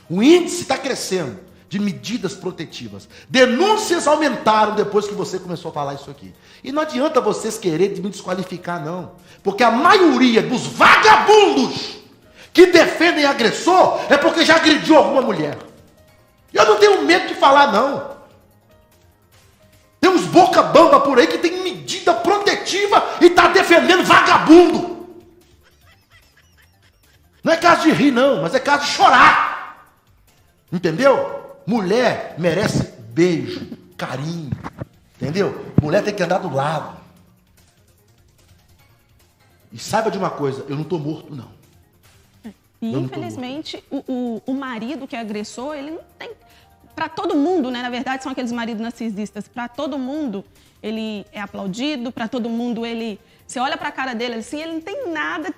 O índice está crescendo de medidas protetivas. Denúncias aumentaram depois que você começou a falar isso aqui. E não adianta vocês quererem me desqualificar, não. Porque a maioria dos vagabundos que defendem agressor é porque já agrediu alguma mulher. Eu não tenho medo de falar, não. Tem uns boca bamba por aí que tem medida protetiva e está defendendo vagabundo. Não é caso de rir, não, mas é caso de chorar. Entendeu? Mulher merece beijo, carinho. Entendeu? Mulher tem que andar do lado. E saiba de uma coisa, eu não estou morto, não. E infelizmente, o marido que é agressor, ele não tem... Para todo mundo, né? Na verdade, são aqueles maridos narcisistas. Para todo mundo, ele é aplaudido. Para todo mundo, ele... Você olha para a cara dele assim, ele não tem nada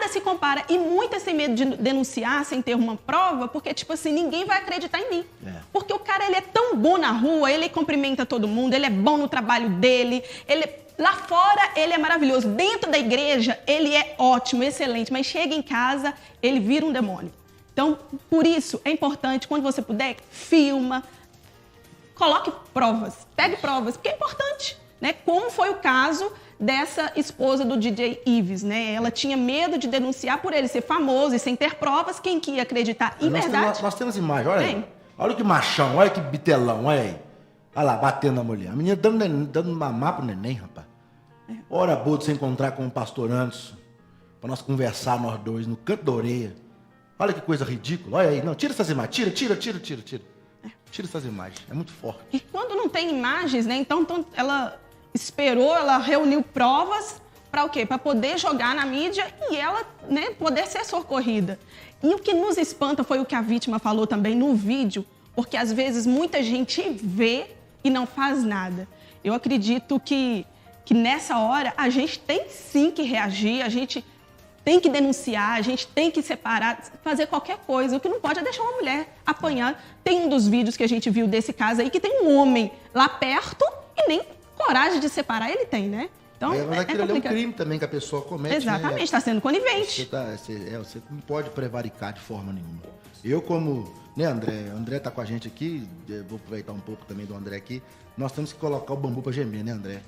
se compara. E muitas têm medo de denunciar sem ter uma prova, porque, tipo assim, ninguém vai acreditar em mim. Porque o cara, ele é tão bom na rua, ele cumprimenta todo mundo, ele é bom no trabalho dele, lá fora, ele é maravilhoso. Dentro da igreja, ele é ótimo, excelente, mas chega em casa, ele vira um demônio. Então, por isso, é importante, quando você puder, filma, coloque provas, pegue provas, porque é importante, né? Como foi o caso dessa esposa do DJ Ives, né? Ela tinha medo de denunciar por ele ser famoso e sem ter provas. Quem que ia acreditar? E verdade... Nós temos imagens, olha aí. Olha que machão, olha que bitelão, olha aí. Olha lá, batendo na mulher. A menina dando mamar pro neném, rapaz. Hora boa de você encontrar com o pastor Anderson, pra nós conversar, nós dois, no canto da orelha. Olha que coisa ridícula, olha aí. Não, tira essas imagens, tira. Tira essas imagens, é muito forte. E quando não tem imagens, né? Então ela esperou, ela reuniu provas para o quê? Para poder jogar na mídia e ela, né, poder ser socorrida. E o que nos espanta foi o que a vítima falou também no vídeo, porque às vezes muita gente vê e não faz nada. Eu acredito que nessa hora a gente tem sim que reagir, a gente tem que denunciar, a gente tem que separar, fazer qualquer coisa. O que não pode é deixar uma mulher apanhar. Tem um dos vídeos que a gente viu desse caso aí que tem um homem lá perto e nem coragem de separar ele tem, né? Então, mas aquilo é um crime também que a pessoa comete. Exatamente, está sendo conivente. Você não pode prevaricar de forma nenhuma. Eu como, né, André tá com a gente aqui, vou aproveitar um pouco também do André aqui, nós temos que colocar o bambu para gemer, né, André?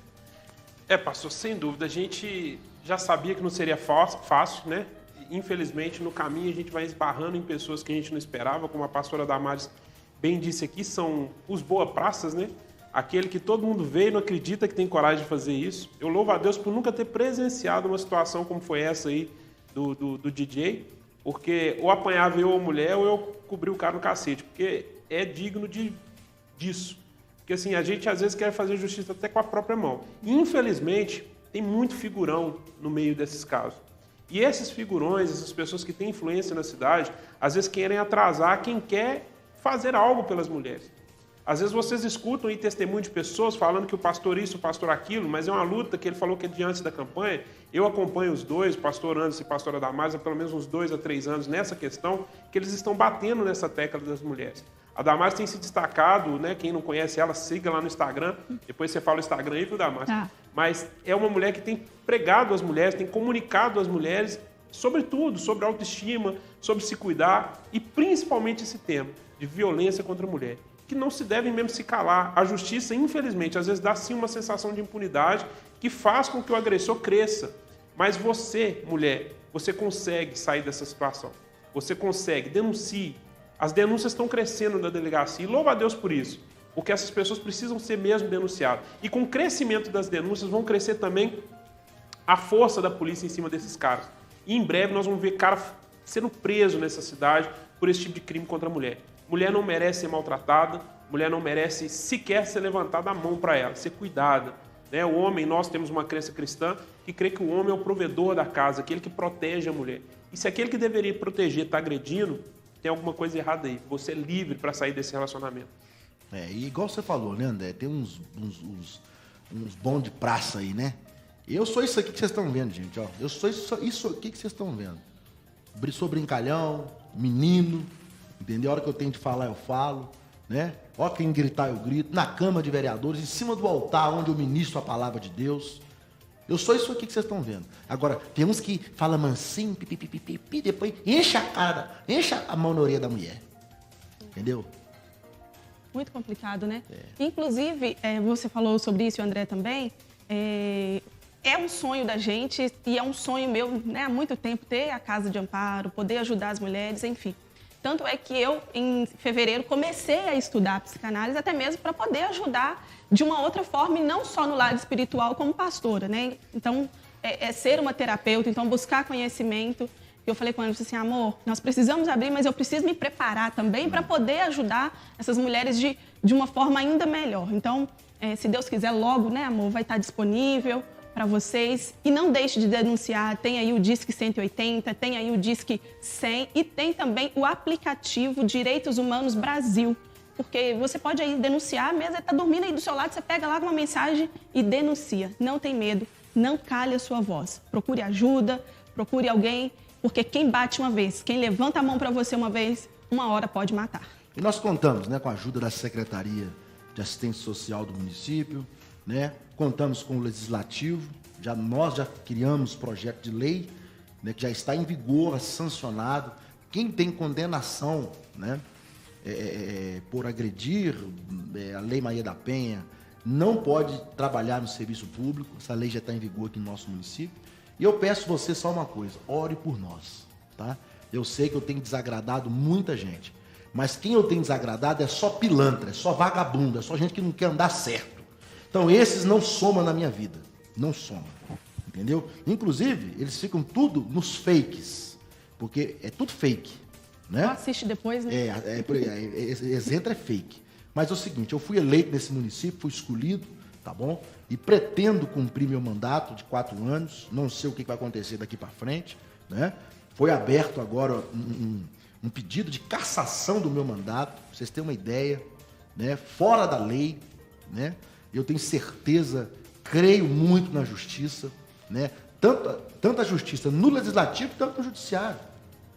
Pastor, sem dúvida, a gente já sabia que não seria fácil, né? Infelizmente, no caminho a gente vai esbarrando em pessoas que a gente não esperava, como a pastora Damares bem disse aqui, são os boa-praças, né? Aquele que todo mundo vê e não acredita que tem coragem de fazer isso. Eu louvo a Deus por nunca ter presenciado uma situação como foi essa aí do DJ, porque ou apanhava eu ou a mulher, ou eu cobri o cara no cacete, porque é digno disso. Porque assim, a gente às vezes quer fazer justiça até com a própria mão. E, infelizmente, tem muito figurão no meio desses casos. E esses figurões, essas pessoas que têm influência na cidade, às vezes querem atrasar quem quer fazer algo pelas mulheres. Às vezes vocês escutam aí testemunho de pessoas falando que o pastor isso, o pastor aquilo, mas é uma luta que ele falou que é diante da campanha. Eu acompanho os dois, o pastor Anderson e a pastora Damares, há pelo menos uns 2 a 3 anos nessa questão, que eles estão batendo nessa tecla das mulheres. A Damares tem se destacado, né? Quem não conhece ela, siga lá no Instagram. Depois você fala o Instagram aí, viu, Damares? Mas é uma mulher que tem pregado às mulheres, tem comunicado às mulheres sobre tudo, sobre autoestima, sobre se cuidar e principalmente esse tema de violência contra a mulher, que não se devem mesmo se calar. A justiça, infelizmente, às vezes dá sim uma sensação de impunidade que faz com que o agressor cresça. Mas você, mulher, você consegue sair dessa situação. Você consegue, denuncie. As denúncias estão crescendo na delegacia e louva a Deus por isso, porque essas pessoas precisam ser mesmo denunciadas. E com o crescimento das denúncias vão crescer também a força da polícia em cima desses caras. E em breve nós vamos ver cara sendo preso nessa cidade por esse tipo de crime contra a mulher. Mulher não merece ser maltratada, mulher não merece sequer ser levantada a mão para ela, ser cuidada. Né? O homem, nós temos uma crença cristã que crê que o homem é o provedor da casa, aquele que protege a mulher. E se aquele que deveria proteger está agredindo, tem alguma coisa errada aí. Você é livre para sair desse relacionamento. E igual você falou, né, André? Tem uns bons de praça aí, né? Eu sou isso aqui que vocês estão vendo, gente, ó. Eu sou isso aqui que vocês estão vendo. Sou brincalhão, menino, entendeu? A hora que eu tenho de falar, eu falo, né? Ó, quem gritar, eu grito. Na Câmara de Vereadores, em cima do altar onde eu ministro a palavra de Deus. Eu sou isso aqui que vocês estão vendo. Agora, tem uns que falam mansinho, pipi, depois enche a mão na orelha da mulher. Entendeu? Muito complicado, né? Inclusive, você falou sobre isso, o André também. É um sonho da gente e é um sonho meu, né, há muito tempo, ter a Casa de Amparo, poder ajudar as mulheres, enfim. Tanto é que eu, em fevereiro, comecei a estudar psicanálise, até mesmo para poder ajudar de uma outra forma, e não só no lado espiritual como pastora, né? Então, ser uma terapeuta, então buscar conhecimento. Eu falei com ela, assim, amor, nós precisamos abrir, mas eu preciso me preparar também para poder ajudar essas mulheres de uma forma ainda melhor. Então, se Deus quiser, logo, né, amor, vai estar disponível para vocês. E não deixe de denunciar, tem aí o Disque 180, tem aí o Disque 100 e tem também o aplicativo Direitos Humanos Brasil. Porque você pode aí denunciar, mesmo está dormindo aí do seu lado, você pega lá uma mensagem e denuncia. Não tem medo, não cale a sua voz. Procure ajuda, procure alguém, porque quem bate uma vez, quem levanta a mão para você uma vez, uma hora pode matar. E nós contamos, né, com a ajuda da Secretaria de Assistência Social do município, né? Contamos com o Legislativo, nós já criamos projeto de lei, né, que já está em vigor, sancionado. Quem tem condenação, né, por agredir, a Lei Maria da Penha, não pode trabalhar no serviço público, essa lei já está em vigor aqui no nosso município. E eu peço você só uma coisa, ore por nós, tá? Eu sei que eu tenho desagradado muita gente, mas quem eu tenho desagradado é só pilantra, é só vagabundo, é só gente que não quer andar certo. Então esses não somam na minha vida, não somam, entendeu? Inclusive, eles ficam tudo nos fakes, porque é tudo fake, né? Assiste depois, né? Esse entra é fake. Mas é o seguinte, eu fui eleito nesse município, fui escolhido, tá bom? E pretendo cumprir meu mandato de 4 anos, não sei o que vai acontecer daqui para frente, né? Foi aberto agora um pedido de cassação do meu mandato, pra vocês terem uma ideia, né? Fora da lei, né? Eu tenho certeza, creio muito na justiça, né? Tanto a justiça no legislativo, quanto no judiciário,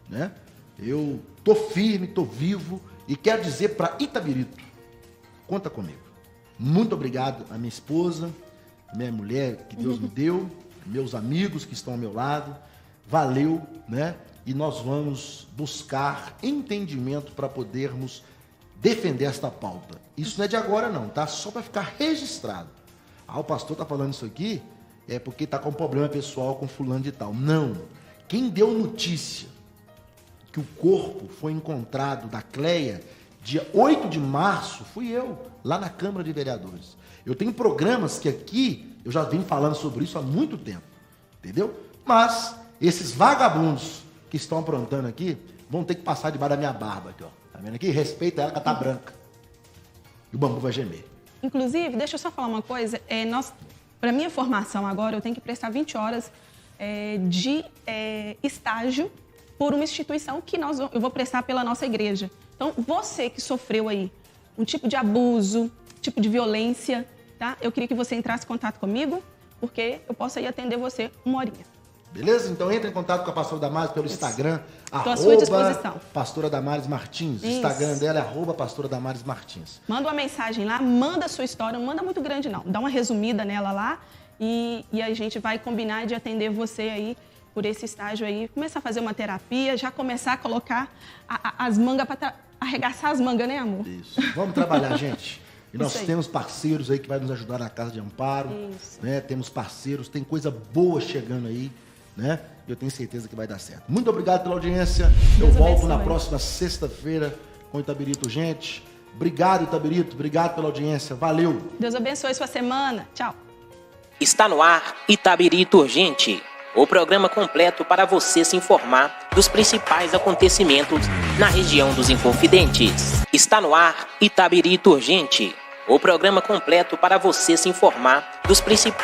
né? Eu tô firme, tô vivo e quero dizer para Itabirito, conta comigo. Muito obrigado à minha esposa, minha mulher que Deus me deu, meus amigos que estão ao meu lado. Valeu, né? E nós vamos buscar entendimento para podermos defender esta pauta. Isso não é de agora não, tá? Só para ficar registrado. Ah, o pastor tá falando isso aqui é porque tá com problema pessoal com fulano de tal. Não. Quem deu notícia que o corpo foi encontrado da Cleia dia 8 de março, fui eu, lá na Câmara de Vereadores. Eu tenho programas que aqui, eu já venho falando sobre isso há muito tempo, entendeu? Mas esses vagabundos que estão aprontando aqui, vão ter que passar debaixo da minha barba aqui, ó. Tá vendo aqui? Respeita ela que ela tá branca. E o bambu vai gemer. Inclusive, deixa eu só falar uma coisa, para minha formação agora, eu tenho que prestar 20 horas de estágio por uma instituição que eu vou prestar pela nossa igreja. Então, você que sofreu aí um tipo de abuso, tipo de violência, tá? Eu queria que você entrasse em contato comigo, porque eu posso aí atender você uma horinha. Beleza? Então entre em contato com a pastora Damares pelo Instagram, Estou à sua disposição. Pastora Damares Martins. O Instagram dela é @pastora Damares Martins. Manda uma mensagem lá, manda a sua história, não manda muito grande não. Dá uma resumida nela lá e a gente vai combinar de atender você aí por esse estágio aí. Começar a fazer uma terapia, já começar a colocar as mangas para arregaçar as mangas, né, amor? Isso. Vamos trabalhar, gente. E nós temos parceiros aí que vai nos ajudar na Casa de Amparo. Isso. Né? Temos parceiros, tem coisa boa chegando aí, né? Eu tenho certeza que vai dar certo. Muito obrigado pela audiência. Eu volto na próxima sexta-feira com Itabirito Urgente. Obrigado, Itabirito. Obrigado pela audiência. Valeu. Deus abençoe sua semana. Tchau. Está no ar Itabirito Urgente, o programa completo para você se informar dos principais acontecimentos na região dos Inconfidentes. Está no ar Itabirito Urgente, o programa completo para você se informar dos principais